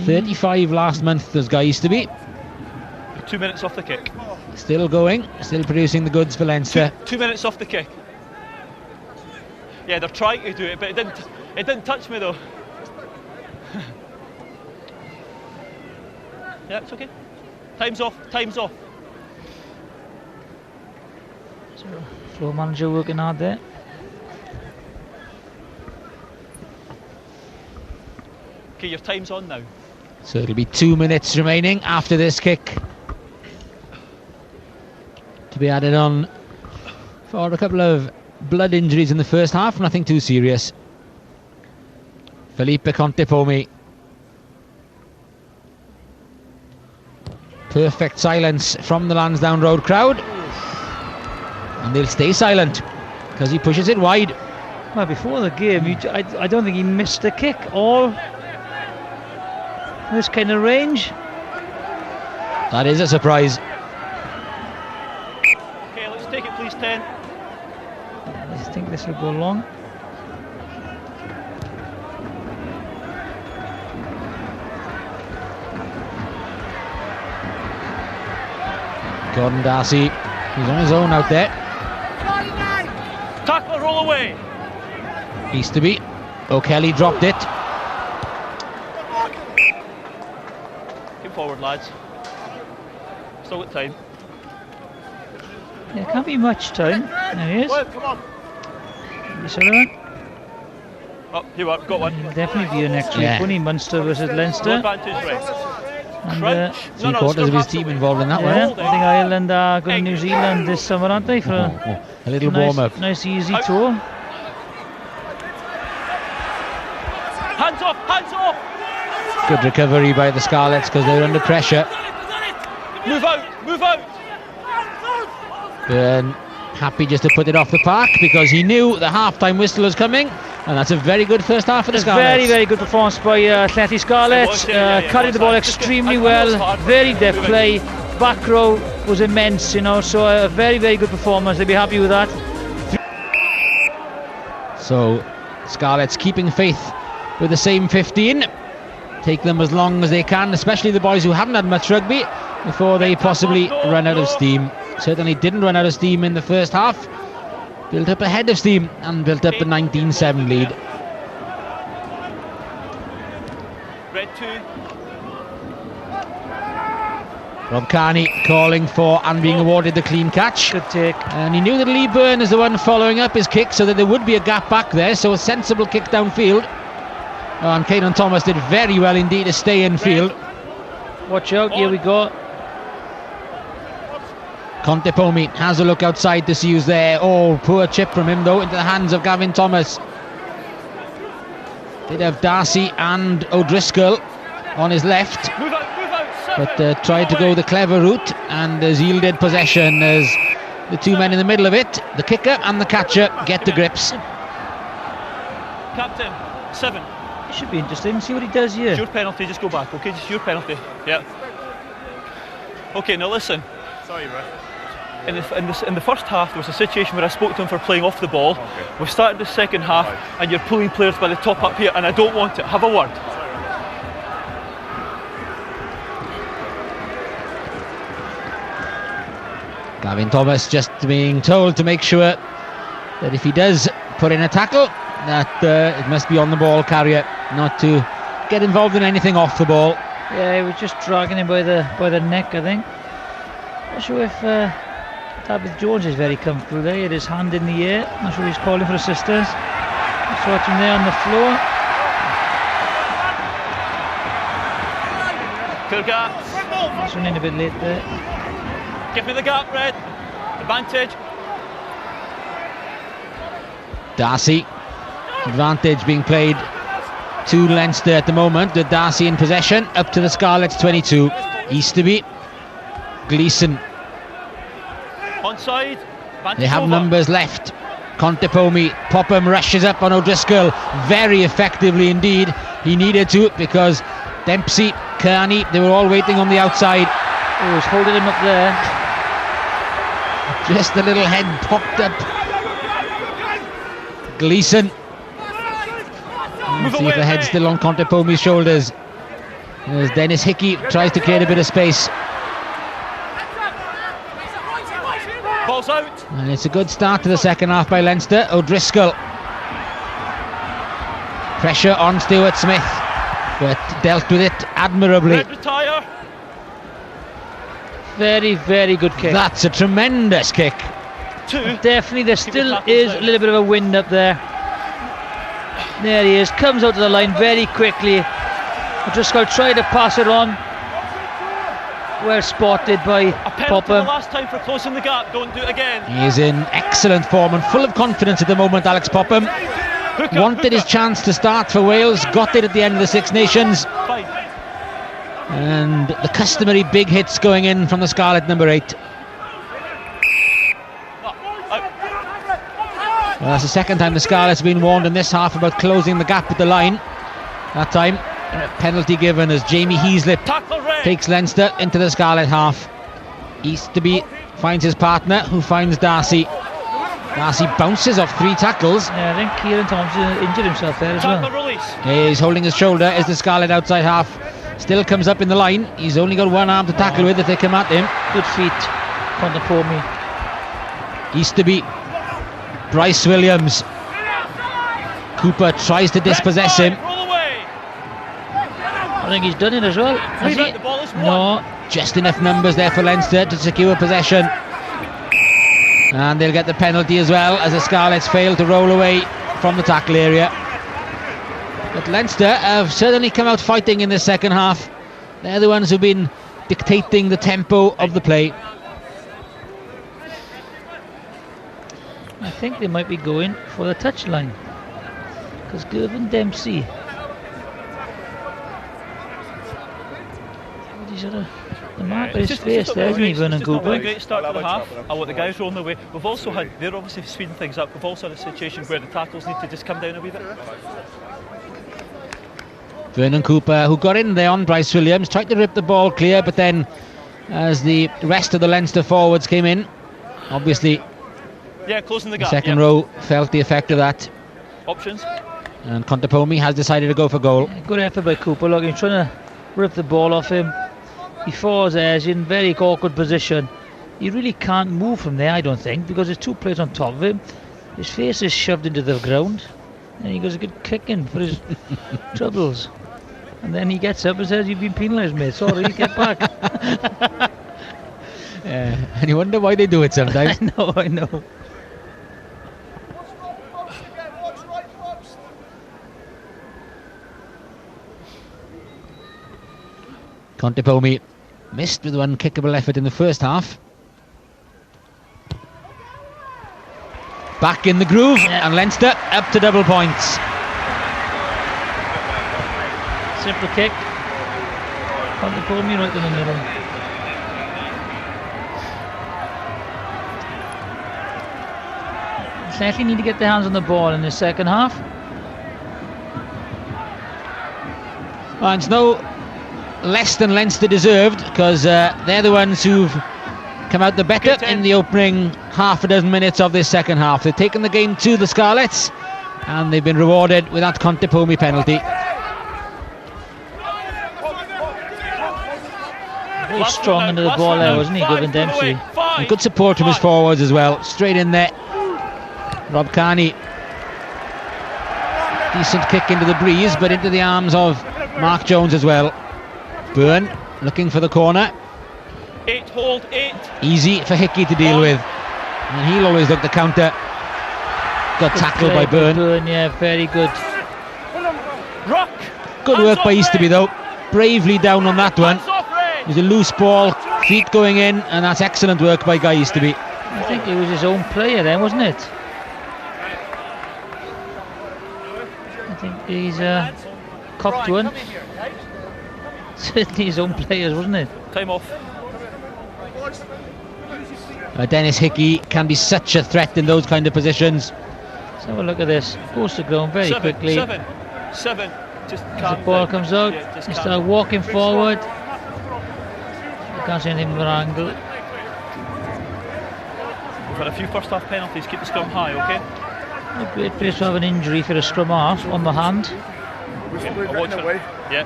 35 last month, this guy used to be. 2 minutes off the kick. Still going, still producing the goods for Leinster. 2 minutes off the kick. Yeah, they're trying to do it, but it didn't touch me though. Yeah, it's okay. Time's off. So, floor manager working hard there. Okay, your time's on now. So it'll be 2 minutes remaining after this kick to be added on for a couple of blood injuries in the first half, nothing too serious. Felipe Contepomi. Perfect silence from the Lansdowne Road crowd, and they'll stay silent because he pushes it wide. Well, before the game, I don't think he missed a kick all this kind of range. That is a surprise. Okay, let's take it, please, 10. I think this will go long. Gordon Darcy, he's on his own out there. Tackler, roll away. Easterby. O'Kelly dropped it. Get forward, lads. Still got time. There can't be much time. There he is. Well, come on. Sullivan. Oh, you are. Got one. He'll definitely be here next week. Yeah. Only Munster versus No Leinster. advantage, right. And, Crunch. 3/4 of his team involved in that yeah, one. I think Ireland are going to New Zealand this summer, aren't they? For A little nice, warm-up. nice easy tour. Hands off, hands off. Good recovery by the Scarlets because they're under pressure. Move out, move out. Byrne happy just to put it off the park because he knew the half-time whistle was coming, and that's a very good first half for the Scarlets. Very, very good performance by Llanelli Scarlets. Carried the ball extremely well. Very deft play. Back row was immense, you know. So a very, very good performance. They'll be happy with that. So Scarlets keeping faith with the same 15. Take them as long as they can, especially the boys who haven't had much rugby, before they possibly run out of steam. certainly didn't run out of steam in the first half. Built up a head of steam and built up a 19-7 lead. Red 2. Rob Kearney calling for and being awarded the clean catch. Good take. And he knew that Lee Byrne is the one following up his kick, so that there would be a gap back there, so a sensible kick downfield. And Caelan Thomas did very well indeed to stay in field. Watch out, here we go. Contepomi has a look outside to see who's there. Oh, poor chip from him though, into the hands of Gavin Thomas. Did have Darcy and O'Driscoll on his left, but tried to go the clever route and has yielded possession as the two men in the middle of it, the kicker and the catcher, get the grips. Captain, 7. It should be interesting. See what he does here. It's your penalty, just go back, okay? Just your penalty. Yeah. Okay, now listen. Sorry, bro. In the first half, there was a situation where I spoke to him for playing off the ball. Okay. We've started the second half, and you're pulling players by the top up here, and I don't want it. Have a word. Gavin Thomas just being told to make sure that if he does put in a tackle, that it must be on the ball carrier, not to get involved in anything off the ball. Yeah, he was just dragging him by the neck, I think. Not sure if David Jones is very comfortable there. He had his hand in the air. Not sure he's calling for assistance. Just watch him there on the floor. Good gap. Just went in a bit late there. Give me the gap, Red. Advantage. Darcy. Advantage being played to Leinster at the moment, with Darcy in possession, up to the Scarlets 22. Easterby, Gleeson. Onside. They have numbers left. Contepomi, Popham rushes up on O'Driscoll very effectively indeed. He needed to, because Dempsey, Kearney, they were all waiting on the outside. Oh, he's holding him up there. Just a little head popped up. Gleeson. See if the head's still on Contepomi's shoulders, as Dennis Hickey tries to create a bit of space. Ball's out. And it's a good start to the second half by Leinster. O'Driscoll. Pressure on Stuart Smith, but dealt with it admirably. Red retire. Very, very good kick. That's a tremendous kick. 2. Definitely, there still is a little bit of a wind up there. There he is, comes out to the line very quickly. O'Driscoll tried to pass it on. Well spotted by Popham. Last time for closing the gap, don't do it again. He is in excellent form and full of confidence at the moment, Alex Popham. Wanted his chance to start for Wales, got it at the end of the Six Nations. Fine. And the customary big hits going in from the Scarlet number 8. Well, that's the second time the Scarlets have been warned in this half about closing the gap at the line. That time, a penalty given as Jamie Heaslip takes Leinster into the Scarlet half. Easterby finds his partner, who finds Darcy. Darcy bounces off 3 tackles. Yeah, I think Caelan Thomas injured himself there as well. He's holding his shoulder as the Scarlet outside half still comes up in the line. He's only got one arm to tackle with if they come at him. Good feet, Contepomi. Easterby, Bryce Williams. Cooper tries to dispossess him. I think he's done it as well. Has he? No. Just enough numbers there for Leinster to secure possession. And they'll get the penalty as well, as the Scarlets fail to roll away from the tackle area. But Leinster have certainly come out fighting in the second half. They're the ones who've been dictating the tempo of the play. I think they might be going for the touchline, because Gervin Dempsey, he's at the mark with his face there, isn't he, Vernon Cooper? A great start to the half. I want the guys rolling their way. We've also had, they're obviously speeding things up. We've also had a situation where the tackles need to just come down a wee bit. Vernon Cooper, who got in there on Bryce Williams, tried to rip the ball clear, but then as the rest of the Leinster forwards came in, obviously closing the gap. The second row felt the effect of that. Options. And Contepomi has decided to go for goal. Good effort by Cooper. Look, he's trying to rip the ball off him. He falls there, he's in very awkward position. he really can't move from there, I don't think, because there's two players on top of him. His face is shoved into the ground, and he goes a good kicking for his troubles. And then he gets up and says, "You've been penalised, mate. Sorry, get back." And you wonder why they do it sometimes. I know. Contepomi missed with one kickable effort in the first half. Back in the groove, and Leinster up to double points. Simple kick. Contepomi right in the middle. Celtic need to get their hands on the ball in the second half. And it's no less than Leinster deserved, because they're the ones who've come out the better in the opening half a dozen minutes of this second half. They've taken the game to the Scarlets, and they've been rewarded with that Contepomi penalty. Very strong under the ball there, wasn't he, Gavin Dempsey? And good support from his forwards as well. Straight in there. Rob Carney. Decent kick into the breeze, but into the arms of Mark Jones as well. Byrne looking for the corner. 8, hold 8. Easy for Hickey to deal with. And he'll always look the counter. Got tackled by Byrne. Yeah, very good. Rock. Good work by Easterby though. Bravely down on that one. It was a loose ball, feet going in, and that's excellent work by Guy Easterby. I think it was his own player then, wasn't it? I think he's copped one. Certainly his own players, wasn't it? Time off. Dennis Hickey can be such a threat in those kind of positions. Let's have a look at this. Goes to ground very quickly. 7. Just as the ball comes out, he starts walking forward. You can't see anything from the angle. We've had a few first half penalties. Keep the scrum high, okay? A great place to have an injury for a scrum half on the hand. Yeah.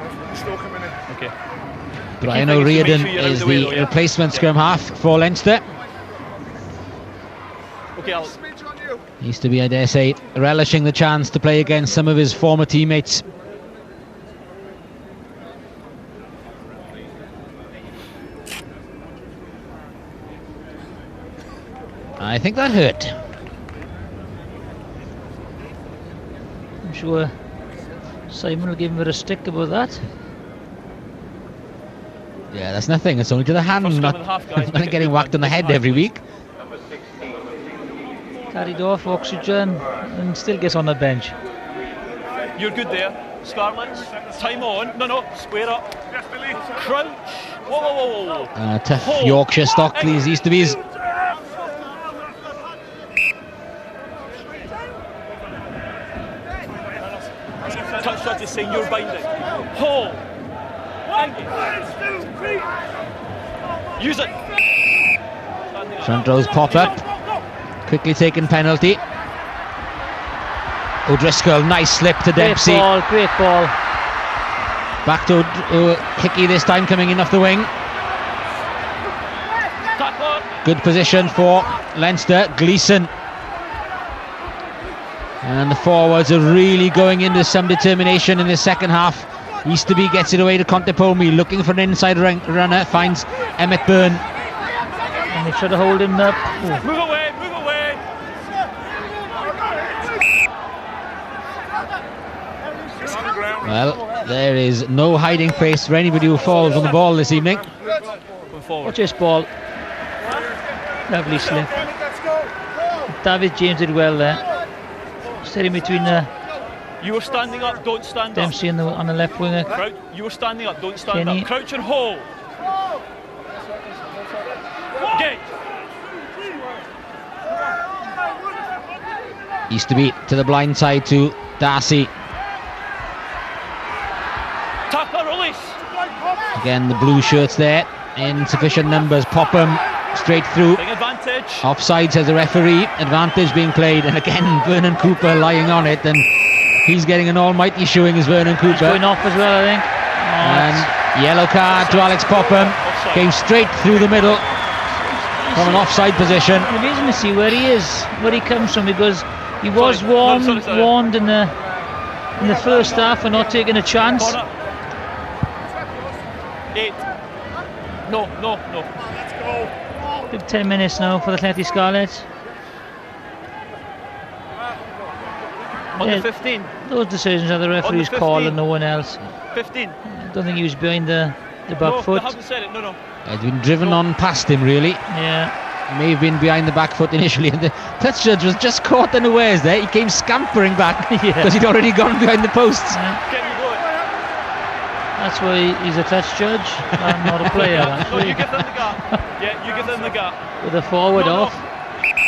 Okay. Brian O'Riordan is the replacement scrum half for Leinster. Okay, Alex. Needs to be, I dare say, relishing the chance to play against some of his former teammates. I think that hurt. I'm sure Simon will give him a stick about that. Yeah, that's nothing. It's only to the hand, not getting whacked on the head every week. Carried off oxygen and still gets on the bench. You're good there, Scarlets. Time on. No, square up. Crouch. Whoa. Tough Yorkshire stock, these Easterby's. Touch shot is saying you're binding. Hold. Use it. Front rows pop up. Quickly taken penalty. O'Driscoll, nice slip to Dempsey. Great ball. Back to Hickey this time, coming in off the wing. Good position for Leinster. Gleeson. And the forwards are really going into some determination in the second half. Easterby gets it away to Contepomi, looking for an inside runner, finds Emmett Byrne. And they try to hold him up. Ooh. Move away. Well, there is no hiding place for anybody who falls on the ball this evening. Watch this ball. Lovely slip. David James did well there. Steady between you were standing up, don't stand Dempsey up. Dempsey on the left winger. You were standing up, don't stand Kenny. up. Crouch and hold. Gate. Easterby to the blind side to Darcy. Tackle release. Again, the blue shirts there in sufficient numbers. Popham straight through. Big advantage. Offside, says the referee. Advantage being played, and again Vernon Cooper lying on it, and he's getting an almighty showing as Vernon Cooper. He's going off as well, I think. And yellow card to Alex Popham. Came straight through the middle. from an offside position. It's amazing to see where he is, where he comes from, because he was warned in the first half for not taking a chance. Corner. 8. No. Big 10 minutes now for the Llanelli Scarlets. On the 15. Those decisions are the referee's call and no one else. 15. I don't think he was behind the back foot. No, they haven't said it. No. He'd been driven on past him, really. Yeah. He may have been behind the back foot initially, and the touch judge was just caught unawares there. He came scampering back because he'd already gone behind the posts. Can you go it? That's why he's a touch judge and not a player. No, you give them the gap. Yeah, you give them the gap. With a forward off,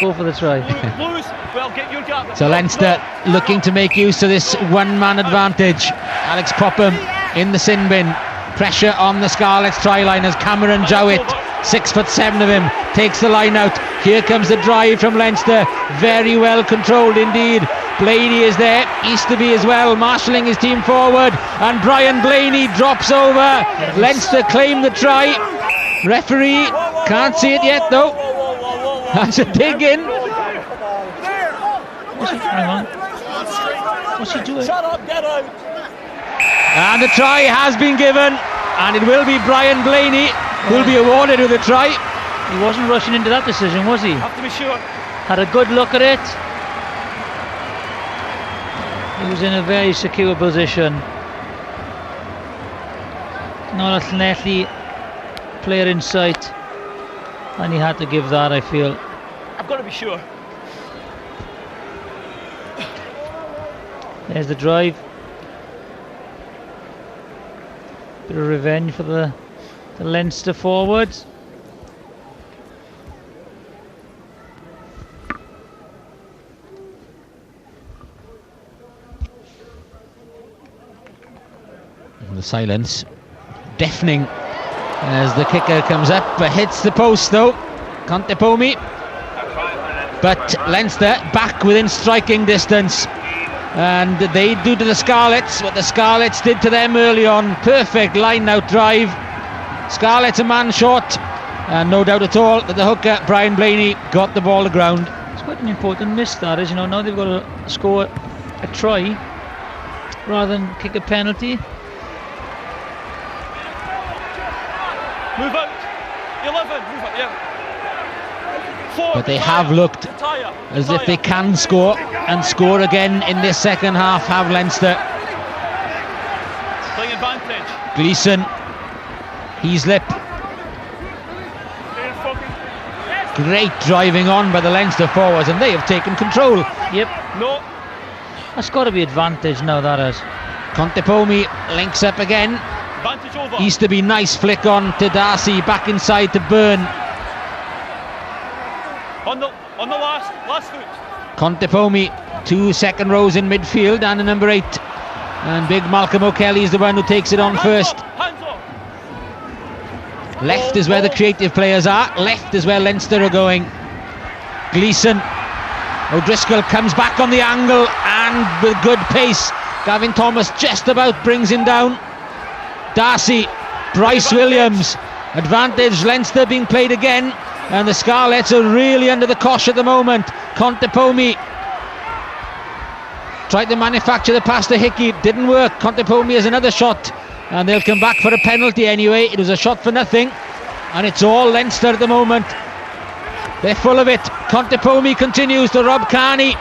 go for the try. Lose. Well, get your gap. So Leinster looking to make use of this one-man advantage. Alex Popham in the sin bin. Pressure on the Scarlets try line as Cameron Jowett, 6'7" of him, takes the line out. Here comes the drive from Leinster, very well controlled indeed. Blaney is there, Easterby as well, marshalling his team forward, and Brian Blaney drops over. Leinster claim the try. Referee can't see it yet though. That's a dig in. Hang on. What's he doing? Shut up, get out. And the try has been given, and it will be Brian Blaney who will be awarded with the try. He wasn't rushing into that decision, was he? Have to be sure. Had a good look at it. He was in a very secure position. Not a Llanelli player in sight, and he had to give that, I feel. I've got to be sure. There's the drive. Bit of revenge for the Leinster forwards. The silence deafening as the kicker comes up, but hits the post though. Contepomi. But Leinster back within striking distance, and they do to the Scarlets what the Scarlets did to them early on. Perfect line out drive. Scarlets a man short, and no doubt at all that the hooker Brian Blaney got the ball to ground. It's quite an important miss, that is. You know, now they've got to score a try rather than kick a penalty. Move out. 11. Move out. Yeah. 4. But they have looked as if they can score, and score again in this second half, have Leinster. Playing advantage. Gleeson, Heaslip. Great driving on by the Leinster forwards, and they have taken control. Yep. No. That's got to be advantage now, that is. Contepomi links up again. Advantage over. Easterby, nice flick on to Darcy, back inside to Byrne. On the last foot. Contepomi, 2 second rows in midfield, and a number 8. And big Malcolm O'Kelly is the one who takes it on first. Hands up. Left is where the creative players are. Left is where Leinster are going. Gleeson. O'Driscoll comes back on the angle, and with good pace, Gavin Thomas just about brings him down. Darcy, Bryce Williams. Advantage Leinster being played again, and the Scarlets are really under the cosh at the moment. Contepomi tried to manufacture the pass to Hickey, didn't work. Contepomi has another shot, and they'll come back for a penalty anyway. It was a shot for nothing, and it's all Leinster at the moment. They're full of it. Contepomi continues to rob Carney.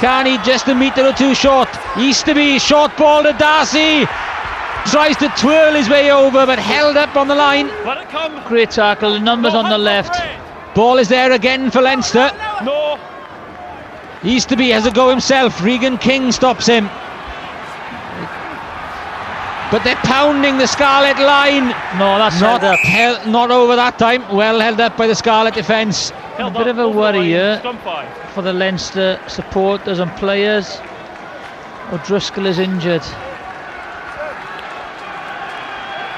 Carney just a metre or two short. Easterby, short ball to Darcy. Tries to twirl his way over, but held up on the line. Let it come. Great tackle, the numbers on the left. Ball is there again for Leinster. No. Easterby has a go himself. Regan King stops him. But they're pounding the Scarlet line. No, that's not held up. Not over that time. Well held up by the Scarlet defence. A bit of a worry here for the Leinster supporters and players. O'Driscoll is injured.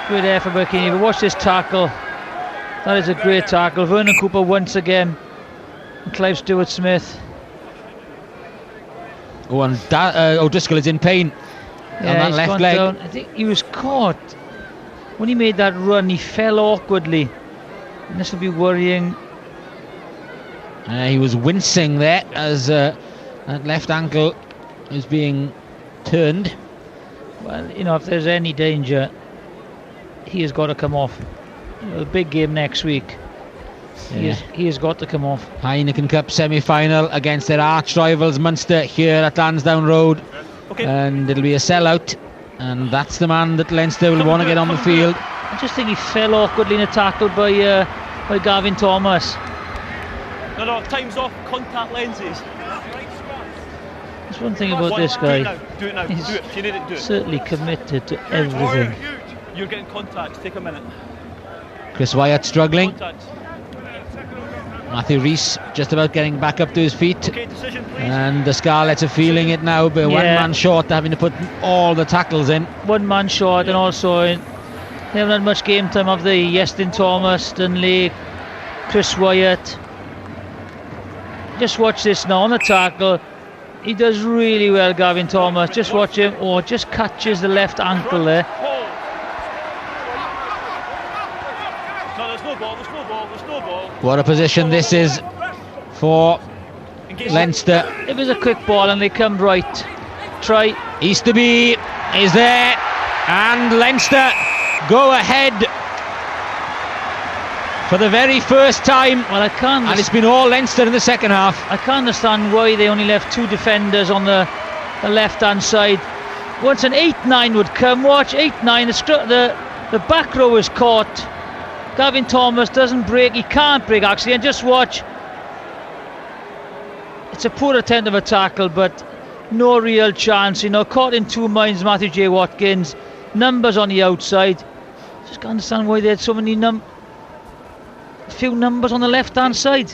Great effort by Keane, but watch this tackle. That is a great tackle. Vernon Cooper once again, and Clive Stewart-Smith. Oh, and O'Driscoll is in pain on that left leg. Down. I think he was caught when he made that run. He fell awkwardly, and this will be worrying He was wincing there as that left ankle is being turned. Well, you know, if there's any danger, he has got to come off. You know, the big game next week. Yeah. He has got to come off. Heineken Cup semi-final against their arch rivals Munster here at Lansdowne Road. Okay. And it'll be a sellout, and that's the man that Leinster will want to get on the field. I just think he fell awkwardly in a tackle by Gavin Thomas. No, time's off. Contact lenses. There's one thing about this guy. Do it now. He's Do it. If you need it, do it. certainly committed to everything. You're getting contacts. Take a minute. Chris Wyatt struggling. Contacts. Matthew Rees just about getting back up to his feet. Okay, decision, please. And the Scarlets are feeling it now, but one Yeah. man short, having to put all the tackles in. One man short, and also they haven't had much game time of the Iestyn Thomas, Stanley, Chris Wyatt. Just watch this now on the tackle. He does really well, Gavin Thomas. Just watch him. Oh, just catches the left ankle there. No, there's no ball. There's no ball. There's no ball. What a position this is for Leinster. It was a quick ball and they come right. Try. Easterby is there, and Leinster go ahead for the very first time. Well, I can't. And it's been all Leinster in the second half. I can't understand why they only left two defenders on the left-hand side. Once an 8-9 would come, watch 8-9. The back row is caught. Gavin Thomas doesn't break. He can't break actually, and just watch. It's a poor attempt of a tackle, but no real chance. You know, caught in two minds. Matthew J. Watkins, numbers on the outside. Just can't understand why they had so many few numbers on the left-hand side.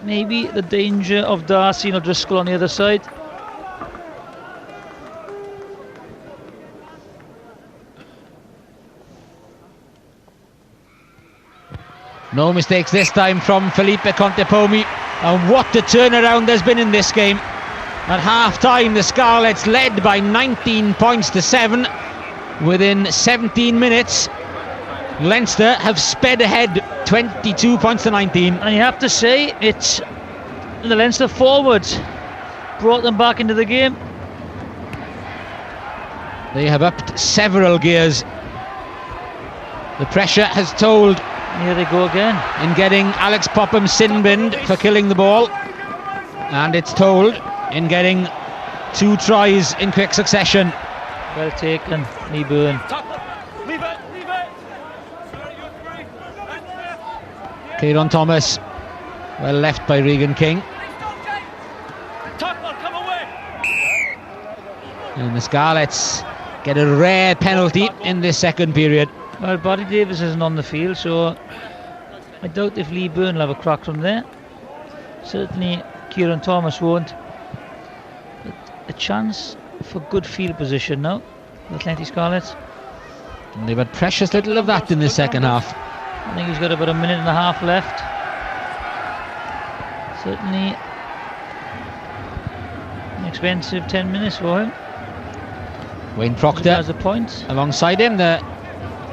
Maybe the danger of Darcy and O'Driscoll on the other side. No mistakes this time from Felipe Contepomi, and what a turnaround there's been in this game. At half-time, the Scarlets led by 19 points to 7. Within 17 minutes, Leinster have sped ahead 22 points to 19. And you have to say, it's the Leinster forwards brought them back into the game. They have upped several gears. The pressure has told. Here they go again. In getting Alex Popham sin-binned for killing the ball. And it's told in getting 2 tries in quick succession. Well taken, Lee Byrne. Leave it. Kieran Thomas, well left by Regan King. Tackler, come away. And the Scarlets get a rare penalty in this second period. Well, Barry Davis isn't on the field, so I doubt if Lee Byrne will have a crack from there. Certainly Kieran Thomas won't. But a chance for good field position now, the Llanelli Scarlets. And they've had precious little of that in the second half. I think he's got about a minute and a half left. Certainly an expensive 10 minutes for him. Wayne He Proctor has a point. alongside him, the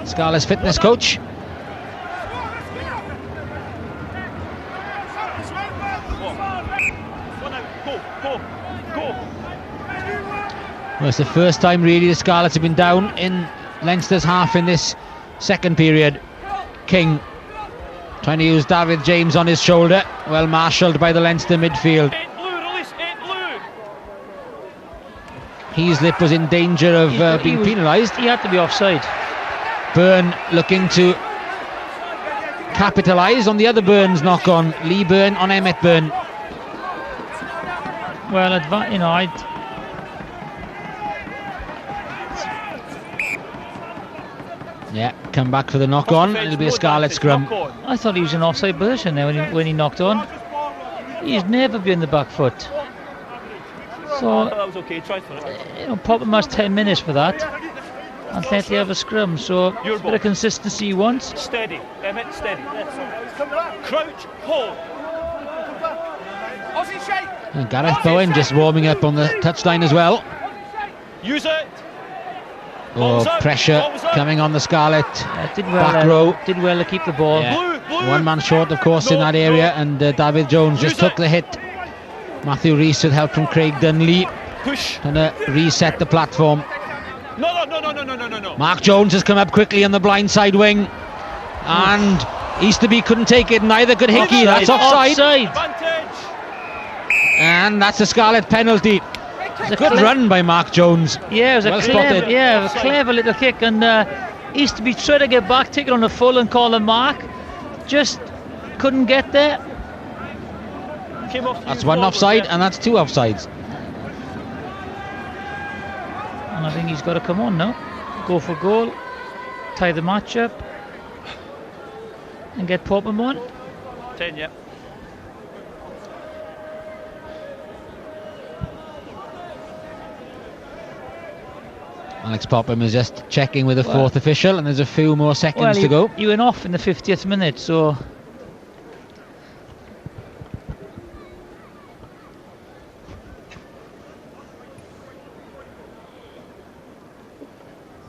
Scarlets fitness coach. Well, it's the first time really the Scarlets have been down in Leinster's half in this second period. King trying to use David James on his shoulder, well marshalled by the Leinster midfield. Heaslip was in danger of being penalised. He had to be offside. Byrne looking to capitalise on the other Byrne's knock on. Lee Byrne on Emmett Byrne. Well, you know, Yeah, come back for the knock on. It'll be a Scarlet scrum. I thought he was in offside position there when he knocked on. He's never been the back foot. So, That was okay. Try for it. you know, Popham has 10 minutes for that. And Llanelli have a scrum, so a bit of consistency he wants. Steady, Emmett, steady. Crouch, hold. And Gareth Bowen just warming up on the touchline as well. Use it. Oh, pressure coming on the Scarlet Did back row. Did well to keep the ball. Yeah. Blue, One man short, of course, in that area, and David Jones just took the hit. Matthew Rees with help from Craig Dunley. Push. Trying to reset the platform. No. Mark Jones has come up quickly on the blind-side wing, and Easterby couldn't take it. Neither could Hickey. That's offside. And that's a Scarlet penalty. It's a good run by Mark Jones. Yeah, it was well a spotted. clever little kick, and Easterby tried to get back, take it on the full and call a mark. Just couldn't get there. That's one offside, and that's two offsides. And I think he's got to come on now, go for goal, tie the match up, and get Popham on. 10, yeah. Alex Popham is just checking with the fourth official, and there's a few more seconds to go. He went off in the 50th minute, so...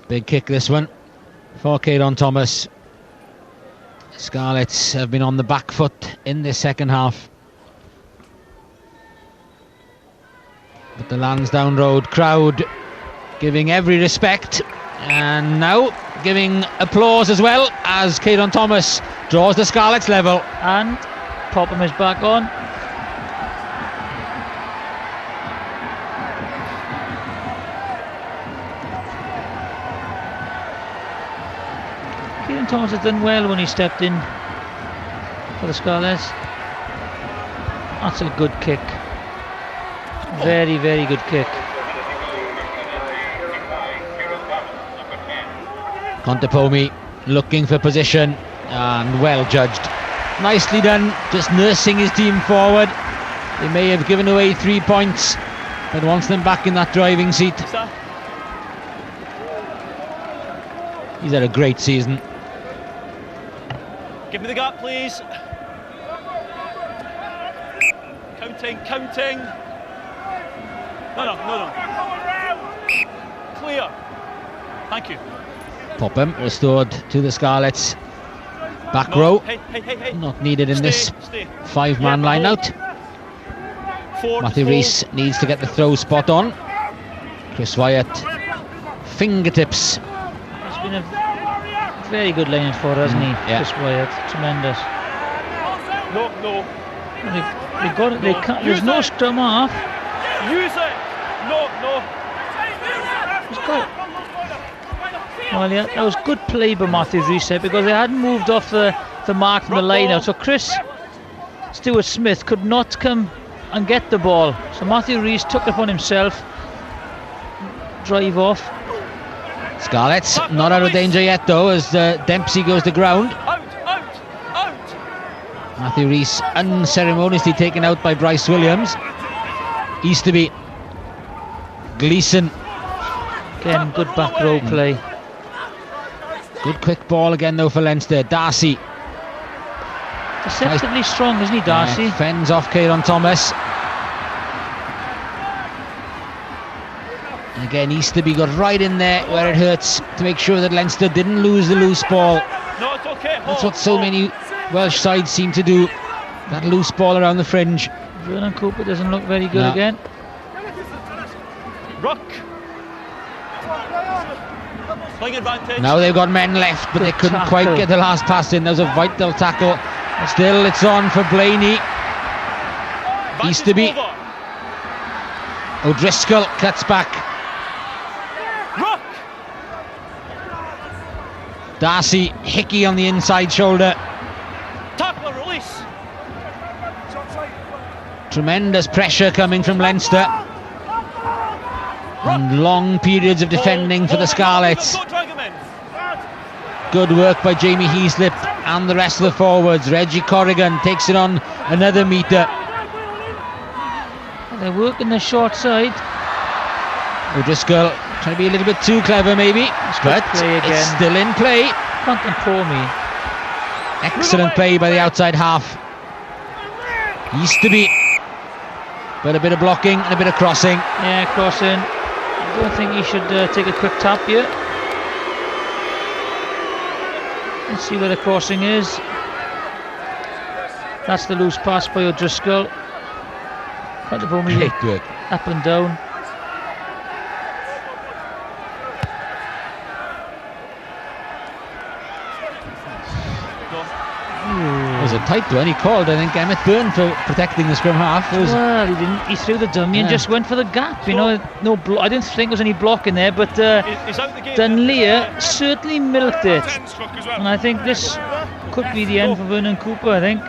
Big kick this one for Caelan Thomas. Scarlets have been on the back foot in this second half, but the Lansdowne Road crowd giving every respect, and now giving applause as well as Caelan Thomas draws the Scarlets level. And Popham is back on. Caelan Thomas has done well when he stepped in for the Scarlets. That's a good kick. Very, very good kick. Contepomi looking for position, and well judged. Nicely done, just nursing his team forward. They may have given away 3 points, but wants them back in that driving seat. He's had a great season. Give me the gap, please. Counting. No. Clear. Thank you. Popham restored to the Scarlets. Back row. Hey. Not needed in this Stay. five-man line out. Matthew Rees needs to get the throw spot on. Chris Wyatt, fingertips. It's been a very good line for, hasn't he? Yeah. Chris Wyatt, tremendous. No. They got it. They can't. There's no scrum half. Use it. No. He's got it. Well, yeah, that was good play by Matthew Rees because they hadn't moved off the mark from the line out. So Chris Stewart-Smith could not come and get the ball. So Matthew Rees took it upon himself. Drive off. Scarlets not out of danger yet though, as Dempsey goes to ground. Out. Matthew Rees unceremoniously taken out by Bryce Williams. Easterby. Gleeson. Again, good back row play. Good quick ball again though for Leinster. Darcy. Deceptively strong, isn't he, Darcy? Fends off Caelan Thomas. And again, Easterby got right in there where it hurts to make sure that Leinster didn't lose the loose ball. No, it's okay. That's what so many Welsh sides seem to do. That loose ball around the fringe. Vernon Cooper doesn't look very good again. Ruck. Playing advantage. Now they've got men left, but they couldn't quite get the last pass in. There was a vital tackle. Still, it's on for Blaney. Easterby. O'Driscoll cuts back. Ruck. Darcy, Hickey on the inside shoulder. Tackle, release. Tremendous pressure coming from Leinster. And long periods of defending for the Scarlets. Good work by Jamie Heaslip and the rest of the forwards. Reggie Corrigan takes it on another metre. They're working the short side. O'Driscoll trying to be a little bit too clever maybe, but it's still in play. Contepomi. Excellent play by the outside half. Easterby. But a bit of blocking and a bit of crossing. Yeah, crossing. I don't think he should take a quick tap here. Let's see where the crossing is. That's the loose pass by O'Driscoll. Quite a Great work. up and down. It was a tight one. He called, I think, Emmett Byrne for protecting the scrum half. Well, he didn't. He threw the dummy and just went for the gap. You know, no. I didn't think there was any block in there, but Dunleer certainly milked it. And I think this could be the end for Vernon Cooper. I think.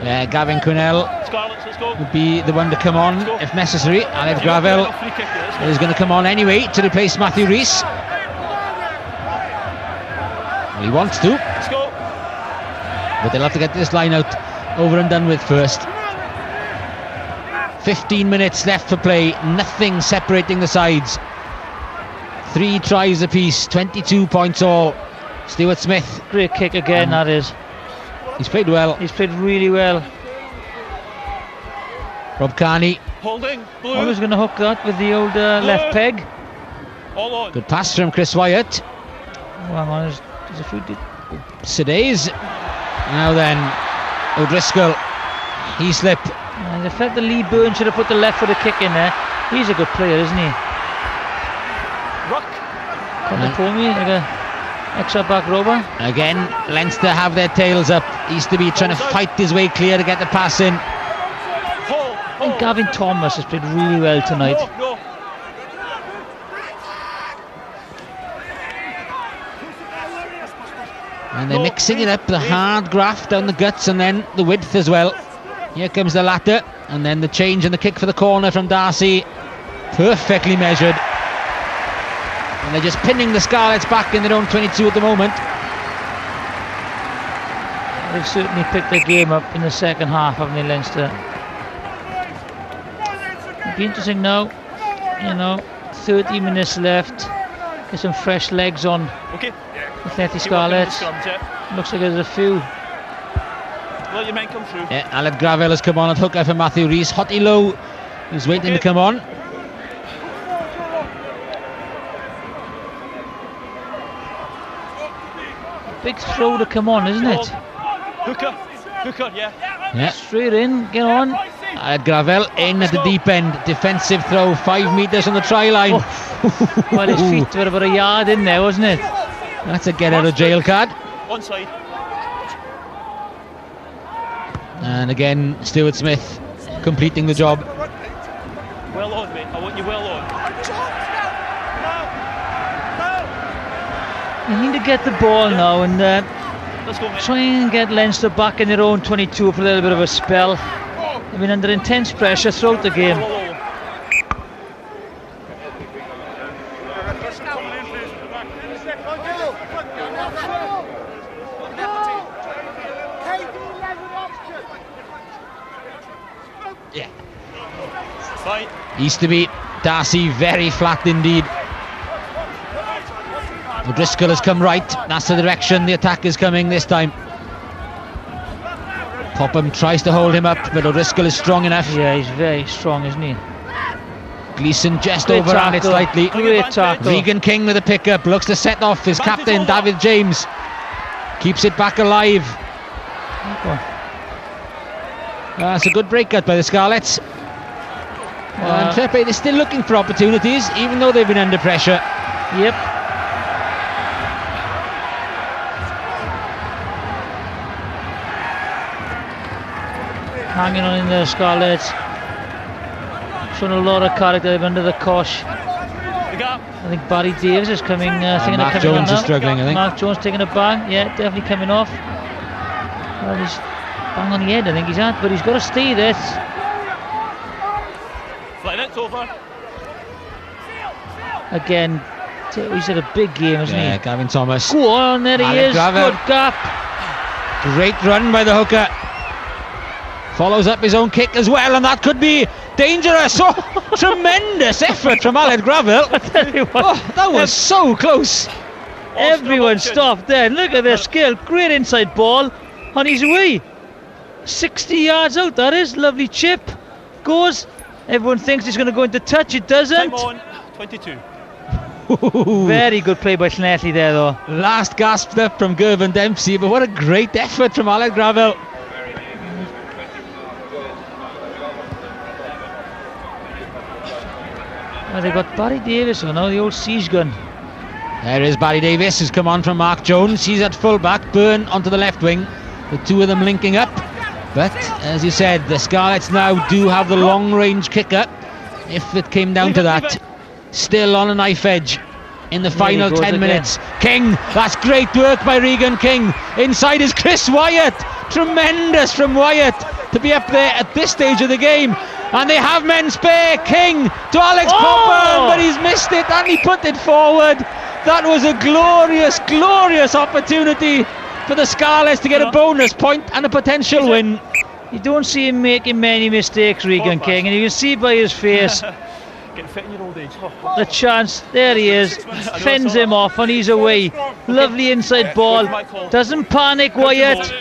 Yeah, Gavin Quinnell would be the one to come on if necessary. Aled Gravel is going to come on anyway to replace Matthew Rees. Well, he wants to, but they'll have to get this line out over and done with first. 15 minutes left for play, nothing separating the sides. 3 tries apiece, 22 points all. Stuart Smith. Great kick again, that is. He's played well. He's played really well. Rob Carney. Holding. Blue. I was going to hook that with the old left peg. All on. Good pass from Chris Wyatt. Oh, hang on, there's a few. Sidays. Now then, O'Driscoll. He slipped. The fact that Lee Byrne should have put the left footed kick in there. He's a good player, isn't he? Ruck. Contepomi, like a extra back rover. Again, Leinster have their tails up. Easterby trying to fight his way clear to get the pass in. I think Gavin Thomas has played really well tonight. No. And they're mixing it up, the hard graft down the guts and then the width as well. Here comes the latter, and then the change and the kick for the corner from Darcy. Perfectly measured. And they're just pinning the Scarlets back in their own 22 at the moment. They've certainly picked their game up in the second half, haven't they, Leinster? It'll be interesting now, 30 minutes left. Get some fresh legs on. Okay. Llanelli Scarlets. Looks like there's a few. Let your men come through. Yeah, Aled Gravel has come on at hooker for Matthew Rees. Hotty Low, who's waiting to come on. Big throw to come on, isn't it? Hooker, yeah. Straight in, get on. Aled Gravel in at the deep end. Defensive throw, 5 metres on the try line. Well, his feet were about a yard in there, wasn't it? That's a get out of jail card. Onside. And again, Stuart Smith completing the job. Well on, mate. I want you well on. You need to get the ball now and Let's go, mate. try and get Leinster back in their own 22 for a little bit of a spell. They've been under intense pressure throughout the game. Yeah. Bye. Easterby, Darcy very flat indeed. O'Driscoll has come right. That's the direction the attack is coming this time. Popham tries to hold him up, but O'Driscoll is strong enough. Yeah, he's very strong, isn't he? Gleeson just Great overran it tackle. slightly. Great tackle. Regan King with a pickup, looks to set off his captain David James. Keeps it back alive. That's a good breakout by the Scarlets. And Trepe, they're still looking for opportunities, even though they've been under pressure. Yep. Hanging on in the Scarlets. Showing a lot of character under the cosh. I think Barry Davis is coming. Mark Jones is struggling, I think. Mark Jones taking a bang. Yeah, definitely coming off. Well, he's bang on the head, I think he's at, but he's got to stay there. It's over. Again, he's had a big game, hasn't Yeah, he? Gavin Thomas. Go on, there he Aled is. Gravel. Good gap. Great run by the hooker. Follows up his own kick as well, and that could be dangerous. Oh, tremendous effort from Aled Gravel. I tell you what, Oh, that was so close. everyone stopped there. Look at their skill. Great inside ball on his way. 60 yards out, that is. Lovely chip. Goes. Everyone thinks he's going to go into touch. It doesn't. Time on. 22. Very good play by Llanelli there, though. Last gasped up from Gervin Dempsey, but what a great effort from Aled Gravel. Well, they've got Barry Davis now, the old siege gun. There is Barry Davis, who's come on from Mark Jones. He's at full-back, Byrne onto the left wing. The two of them linking up. But, as you said, the Scarlets now do have the long-range kicker, if it came down to that. Still on a knife edge in the final 10 minutes. King, that's great work by Regan King. Inside is Chris Wyatt. Tremendous from Wyatt to be up there at this stage of the game. And they have men spare. King to Alex Popper, but he's missed it and he put it forward. That was a glorious, glorious opportunity for the Scarlets to get a bonus point and a potential win. You don't see him making many mistakes, Regan King, and you can see by his face Getting fit in your old age. the chance. There he is, fends him off and he's away. Lovely inside ball, doesn't panic Wyatt,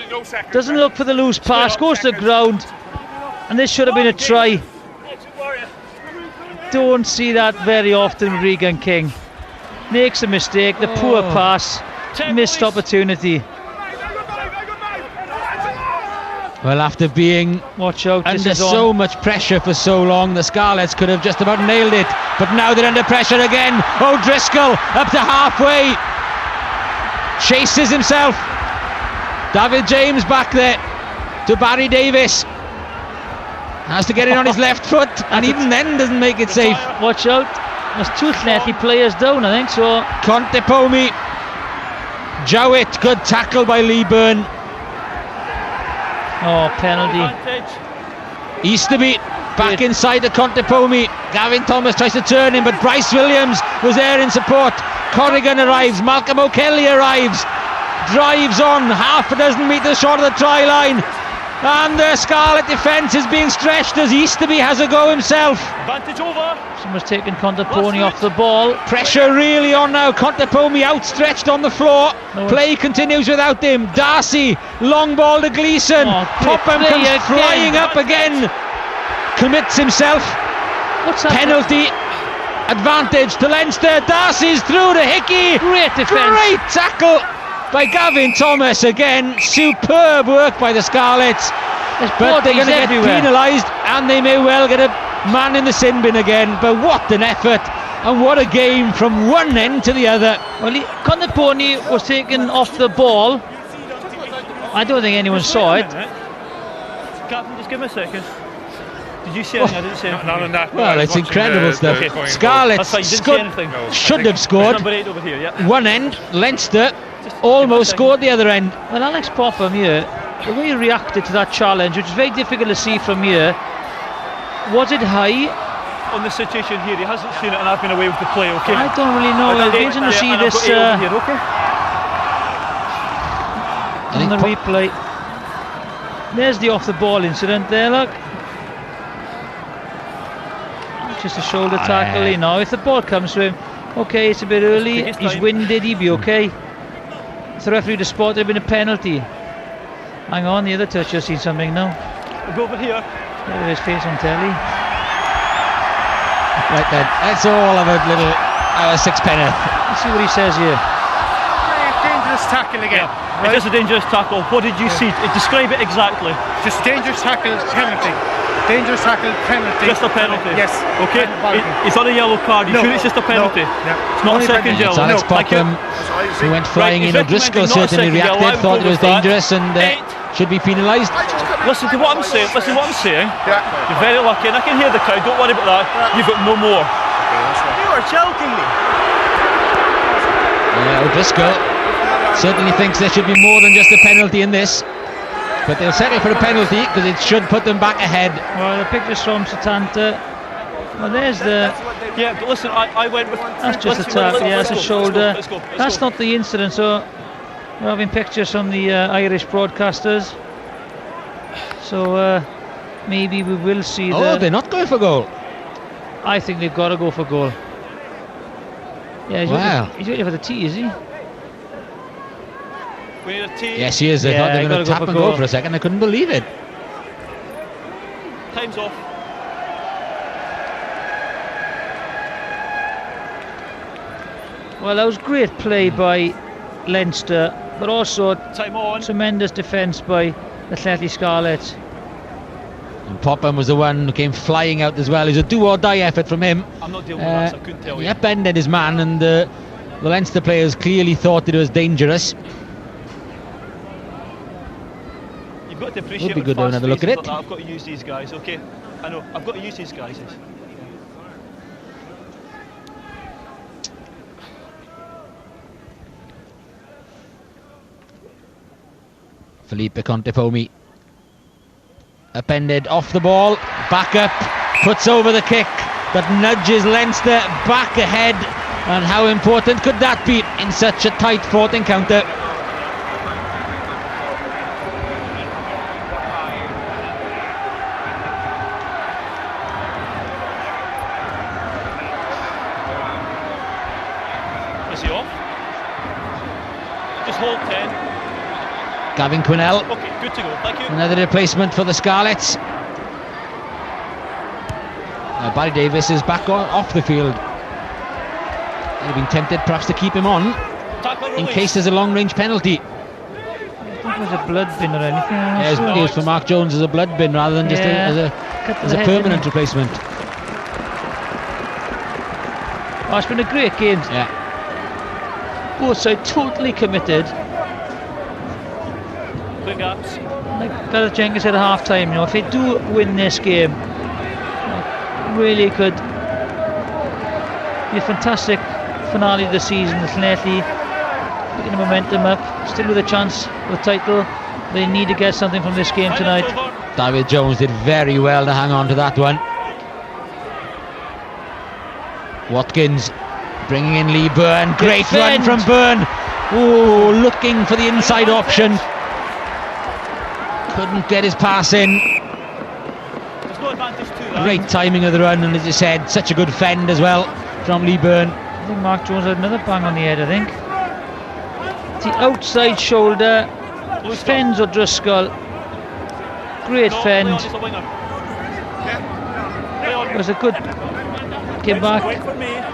doesn't look for the loose pass, goes to the ground, and this should have been a try. Don't see that very often. Regan King makes a mistake, the poor pass, missed opportunity. Well, after being under so much pressure for so long, the Scarlets could have just about nailed it. But now they're under pressure again. O'Driscoll up to halfway. Chases himself. David James back there to Barry Davis. Has to get it on his left foot, and even then doesn't make it safe. Watch out. There's two Llanelli players down, I think so. Contepomi. Jowett, good tackle by Lee Byrne. Oh, penalty. Easterby back inside the Contepomi. Gavin Thomas tries to turn him, but Bryce Williams was there in support. Corrigan arrives, Malcolm O'Kelly arrives, drives on, half a dozen metres short of the try line, and the Scarlet defence is being stretched as Easterby has a go himself. Advantage over. Someone's taking Contepomi off the ball. Pressure really on now. Contepomi outstretched on the floor. Play continues without him. Darcy, long ball to Gleeson. Popham comes flying up again. Commits himself. Penalty. Advantage to Leinster. Darcy's through to Hickey. Great defence. Great tackle by Gavin Thomas again. Superb work by the Scarlets. But they're going to get penalised, and they may well get a man in the sin bin again. But what an effort, and what a game from one end to the other. Well, Contepomi was taken off the ball. I don't think anyone saw it. Captain, just give me a second. Did you see anything? I didn't see anything. None on that. Well, it's incredible stuff. Scarlets should have scored. Number 8 over here, yeah. One end, Leinster almost scored the other end. Well, Alex Popham here, the way he reacted to that challenge, which is very difficult to see from here, was it high? On the situation here, he hasn't seen it and I've been away with the play, okay? I don't really know. It's interesting to see this here, okay? on the replay. There's the off the ball incident there, look. Just a shoulder tackle, you know. If the ball comes to him, okay, it's a bit early, he's winded, he'll be okay. If the referee would have spotted, it would have been a penalty. Hang on, the other touch, I've seen something now. We'll go over here. Look at his face on telly. Right then, that's all of a little sixpenneth. Let's see what he says here. Dangerous tackle again. Yeah. It is a dangerous tackle. What did you see? Describe it exactly. Just dangerous tackle, penalty. Dangerous tackle, penalty. Just a penalty. Yes. Okay. It's not a yellow card. You sure it's just a penalty? No. It's not a second yellow. It's Alex Popham who went flying in. O'Driscoll certainly reacted, thought it was dangerous and should be penalised. Listen to what I'm saying. Yeah. You're very lucky, and I can hear the crowd. Don't worry about that. You've got no more. You are joking me. O'Driscoll certainly thinks there should be more than just a penalty in this. But they'll settle for a penalty because it should put them back ahead. Well, the picture's from Satanta. Well, there's the... Yeah, but listen, I went with... That's just a tap, yeah, that's a shoulder. That's not the incident, so we're having pictures from the Irish broadcasters. So maybe we will see the... Oh, they're not going for goal. I think they've got to go for goal. Yeah, he's waiting for the tee, is he? We need a tee. Yes, he is. I thought they were going to tap and go for a second. I couldn't believe it. Time's off. Well, that was great play by Leinster, but also Time on. tremendous defence by the Llanelli Scarlets. And Popham was the one who came flying out as well. It was a do-or-die effort from him. I'm not dealing with that, so I couldn't tell you. He upended his man, and the Leinster players clearly thought that it was dangerous. You've got to appreciate Would be good to have another look at it. like that, I've got to use these guys, okay? I know, I've got to use these guys. Felipe Contepomi upended off the ball, back up, puts over the kick, but nudges Leinster back ahead. And how important could that be in such a tight fought encounter? Is he off? Just hold 10. Gavin Quinnell. Okay, good to go, thank you. Another replacement for the Scarlets. Barry Davis is back off the field. They've been tempted perhaps to keep him on in case there's a long-range penalty. I think it was a blood bin or anything. Yeah, it was for Mark Jones as a blood bin rather than just as a permanent replacement. Oh, it's been a great game. Yeah. Both sides totally committed. Quick ups. Like Gareth Jenkins said at half time, you know, if they do win this game, really could be a fantastic finale of the season with Llanelli picking the momentum up, still with a chance for the title. They need to get something from this game tonight. David Jones did very well to hang on to that one. Watkins bringing in Lee Byrne. Great run from Byrne. Oh, looking for the inside option. Couldn't get his pass in. There's no advantage to that. Great timing of the run, and as you said, such a good fend as well from Lee Byrne. I think Mark Jones had another bang on the head, I think. The outside shoulder fends O'Driscoll. Great fend. It was a good. Came back.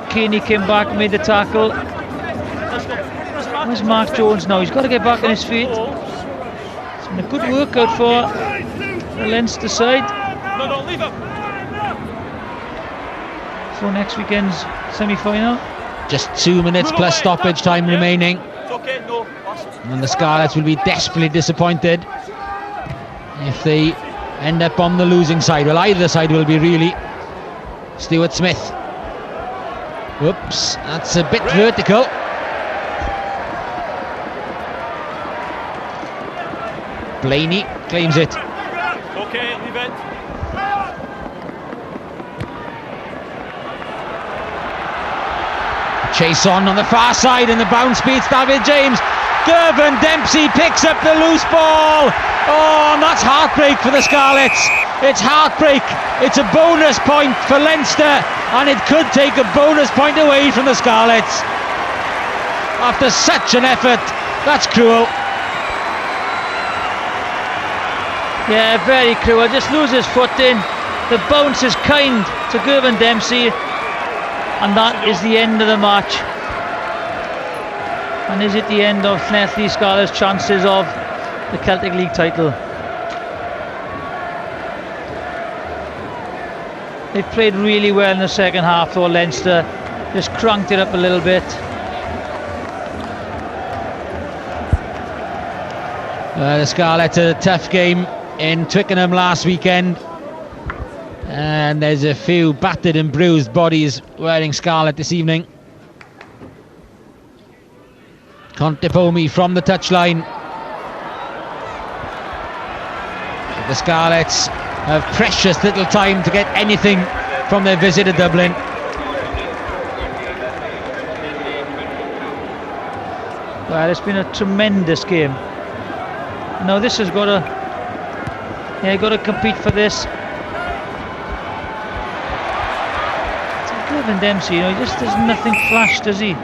Keeney came back, made the tackle. Where's Mark Jones now? He's got to get back on his feet. It's been a good workout for the Leinster side. No, leave him. For next weekend's semi-final. Just 2 minutes plus stoppage time remaining. It's okay, no. And the Scarlets will be desperately disappointed if they end up on the losing side. Well, either side will be really. Stuart Smith. Whoops, that's a bit vertical. Blaney claims it. Okay, leave it. Chase on the far side, and the bounce beats David James. Gervin Dempsey picks up the loose ball. Oh, and that's heartbreak for the Scarlets. It's heartbreak. It's a bonus point for Leinster, and it could take a bonus point away from the Scarlets. After such an effort, that's cruel. Yeah, very cruel. Just loses footing. The bounce is kind to Gervin Dempsey, and that is the end of the match. And is it the end of Llanelli Scarlets' chances of the Celtic League title? They've played really well in the second half, though. Leinster just cranked it up a little bit. The Scarlets had a tough game in Twickenham last weekend, and there's a few battered and bruised bodies wearing scarlet this evening. Contepomi from the touchline. The Scarlets have precious little time to get anything from their visit to Dublin. Well, it's been a tremendous game. Now this has got to, got to compete for this. Gervin Dempsey, he just does nothing flash, does he?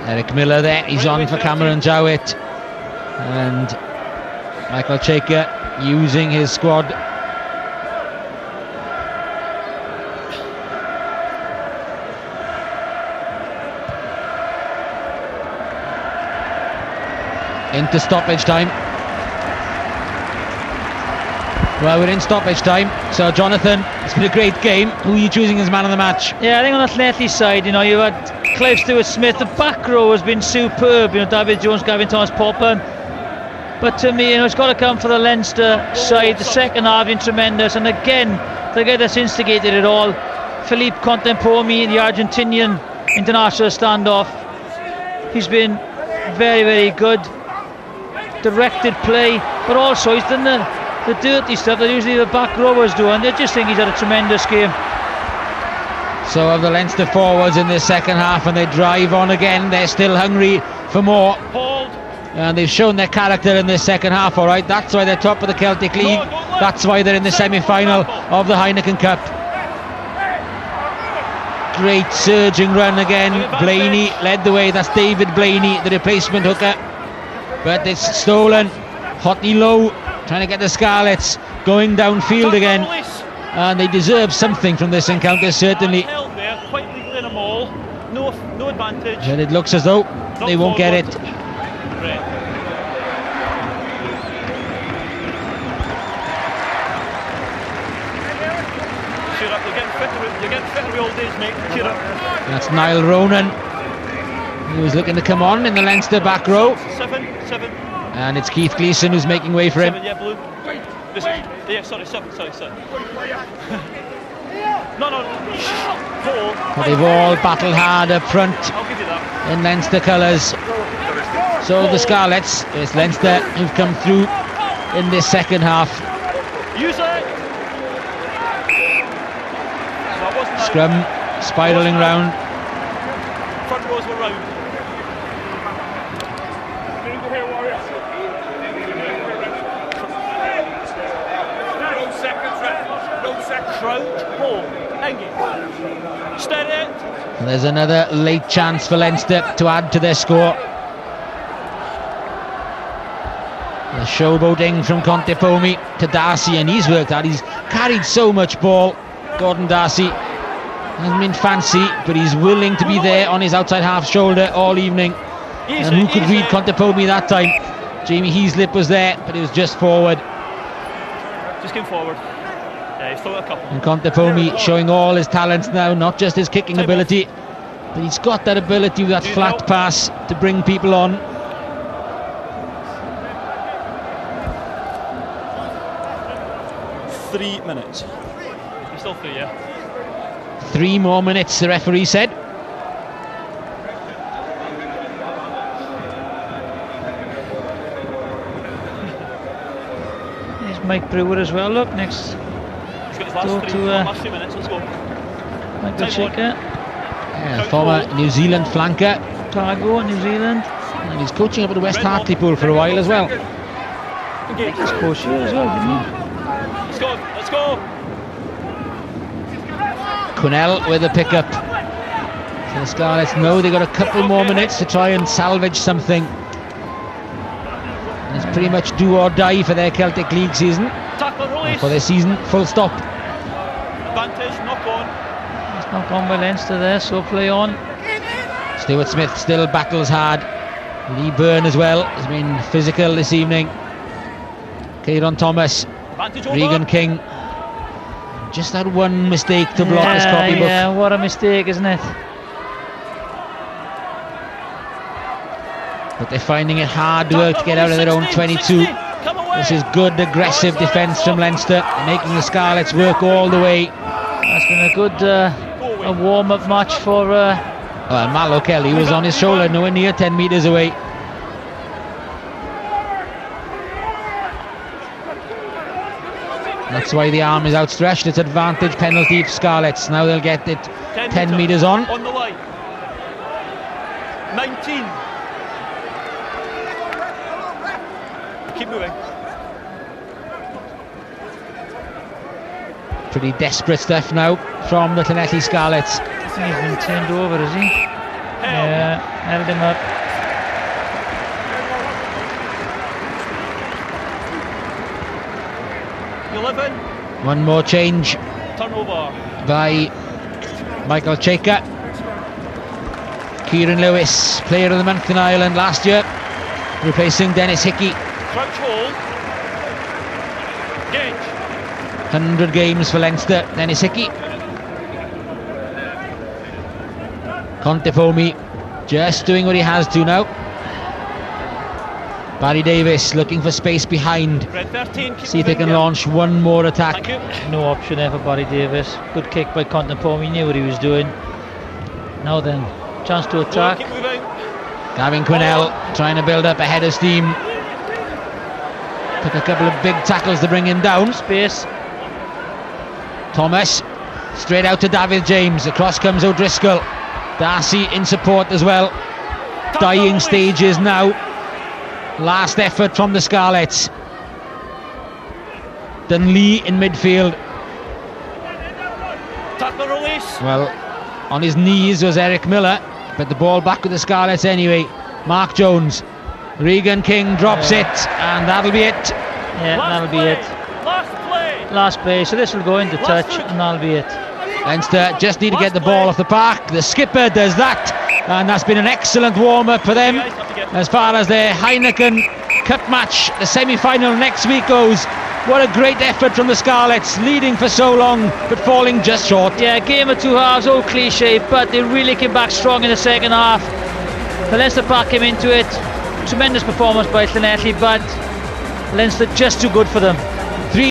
Eric Miller there, he's on for Cameron Jowett, and Michael Chaker using his squad. Into stoppage time. Well, we're in stoppage time, so Jonathan, it's been a great game. Who are you choosing as man of the match? Yeah, I think on the Llanelli side, you know, you've had Clive Stewart-Smith. The back row has been superb. You know, David Jones, Gavin Thomas, Popham. But to me, you know, it's got to come for the Leinster side. The second half been tremendous, and again, the guy that's instigated it all, Philippe Contempomi, the Argentinian international standoff. He's been very, very good. Directed play, but also he's done the dirty stuff that usually the back rowers do, and I just think he's had a tremendous game. So of the Leinster forwards in the second half, and they drive on again. They're still hungry for more, and they've shown their character in this second half. All right, that's why they're top of the Celtic League. That's why they're in the semi-final of the Heineken Cup. Great surging run again. Blaney led the way. That's David Blaney, the replacement hooker, but it's stolen. Hotly low, trying to get the Scarlets going downfield again, and they deserve something from this encounter, certainly. No advantage. And it looks as though they won't get it. Cheer up, you're getting fit every old days, mate. Cheer up. That's Niall Ronan, who was looking to come on in the Leinster back row. Seven. And it's Keith Gleeson who's making way for him. Yeah, blue. Yeah, sorry. No. But they've all battled hard up front I'll give you that. in Leinster colours. So the Scarlets, it's Leinster who've come through in this second half. Use it. Scrum spiralling round. Front rows were round. Crouch, hold, engage. Steady it. And there's another late chance for Leinster to add to their score. The showboating from Contepomi to Darcy, and he's worked hard. He's carried so much ball. Gordon Darcy hasn't been fancy, but he's willing to be there on his outside half shoulder all evening. And who could read Contepomi that time? Jamie Heaslip was there, but he was just forward. Just came forward. Yeah, he's still got a couple. And Contepomi showing all his talents now, not just his kicking ability, but he's got that ability with that flat pass to bring people on. Three minutes. You're still 3, yeah? 3 more minutes, the referee said. There's Mike Brewer as well, look, next. He's got his last 3 minutes, let's go. Michael Shaker. Yeah, former New Zealand flanker. Cargo, New Zealand. And he's coaching up at West Hartlepool for a while as well. He's coached here as well, didn't he? Let's go. Quinnell with a pickup. So the Scarlets know they've got a couple more minutes to try and salvage something. And it's pretty much do or die for their Celtic League season. For their season, full stop. Advantage, knock on. It's knock on by Leinster there, so play on. Stewart-Smith still battles hard. Lee Byrne as well has been physical this evening. Kieran Thomas, Regan King. Just that one mistake to block his copybook. Yeah, what a mistake, isn't it? But they're finding it hard work to get out of their own 22. This is good aggressive defence from Leinster, making the Scarlets work all the way. That's been a good a warm-up match for... Mal O'Kelly was on his shoulder, nowhere near 10 metres away. That's why the arm is outstretched. It's advantage penalty for Scarlets. Now they'll get it 10 metres on. On the line. 19. Keep moving. Pretty desperate stuff now from the Llanelli Scarlets. He's been turned over, is he? Yeah, held him up. One more change. Turnover. By Michael Shaker. Kieran Lewis, player of the month in Ireland last year, replacing Dennis Hickey. Crouch hold. Gauge. 100 games for Leinster. Dennis Hickey. Contepomi just doing what he has to now. Barry Davis looking for space behind. See if they can launch one more attack. No option there for Barry Davis. Good kick by Contepomi, knew what he was doing. Now then, chance to attack. Gavin Quinnell trying to build up a head of steam. Took a couple of big tackles to bring him down. Space. Thomas straight out to David James. Across comes O'Driscoll. Darcy in support as well. Dying stages now. Last effort from the Scarlets. Dunley in midfield. Tackle release. Well, on his knees was Eric Miller, but the ball back with the Scarlets anyway. Mark Jones. Regan King drops it, and that'll be it. Yeah, that'll be it. Last play, so this will go into touch, and that'll be it. Leinster just need to get the ball off the park. The skipper does that, and that's been an excellent warm-up for them as far as their Heineken Cup match, the semi-final next week goes. What a great effort from the Scarlets, leading for so long but falling just short. Yeah, game of two halves, old cliche, but they really came back strong in the second half. The Leinster Park came into it. Tremendous performance by Llanelli, but Leinster just too good for them.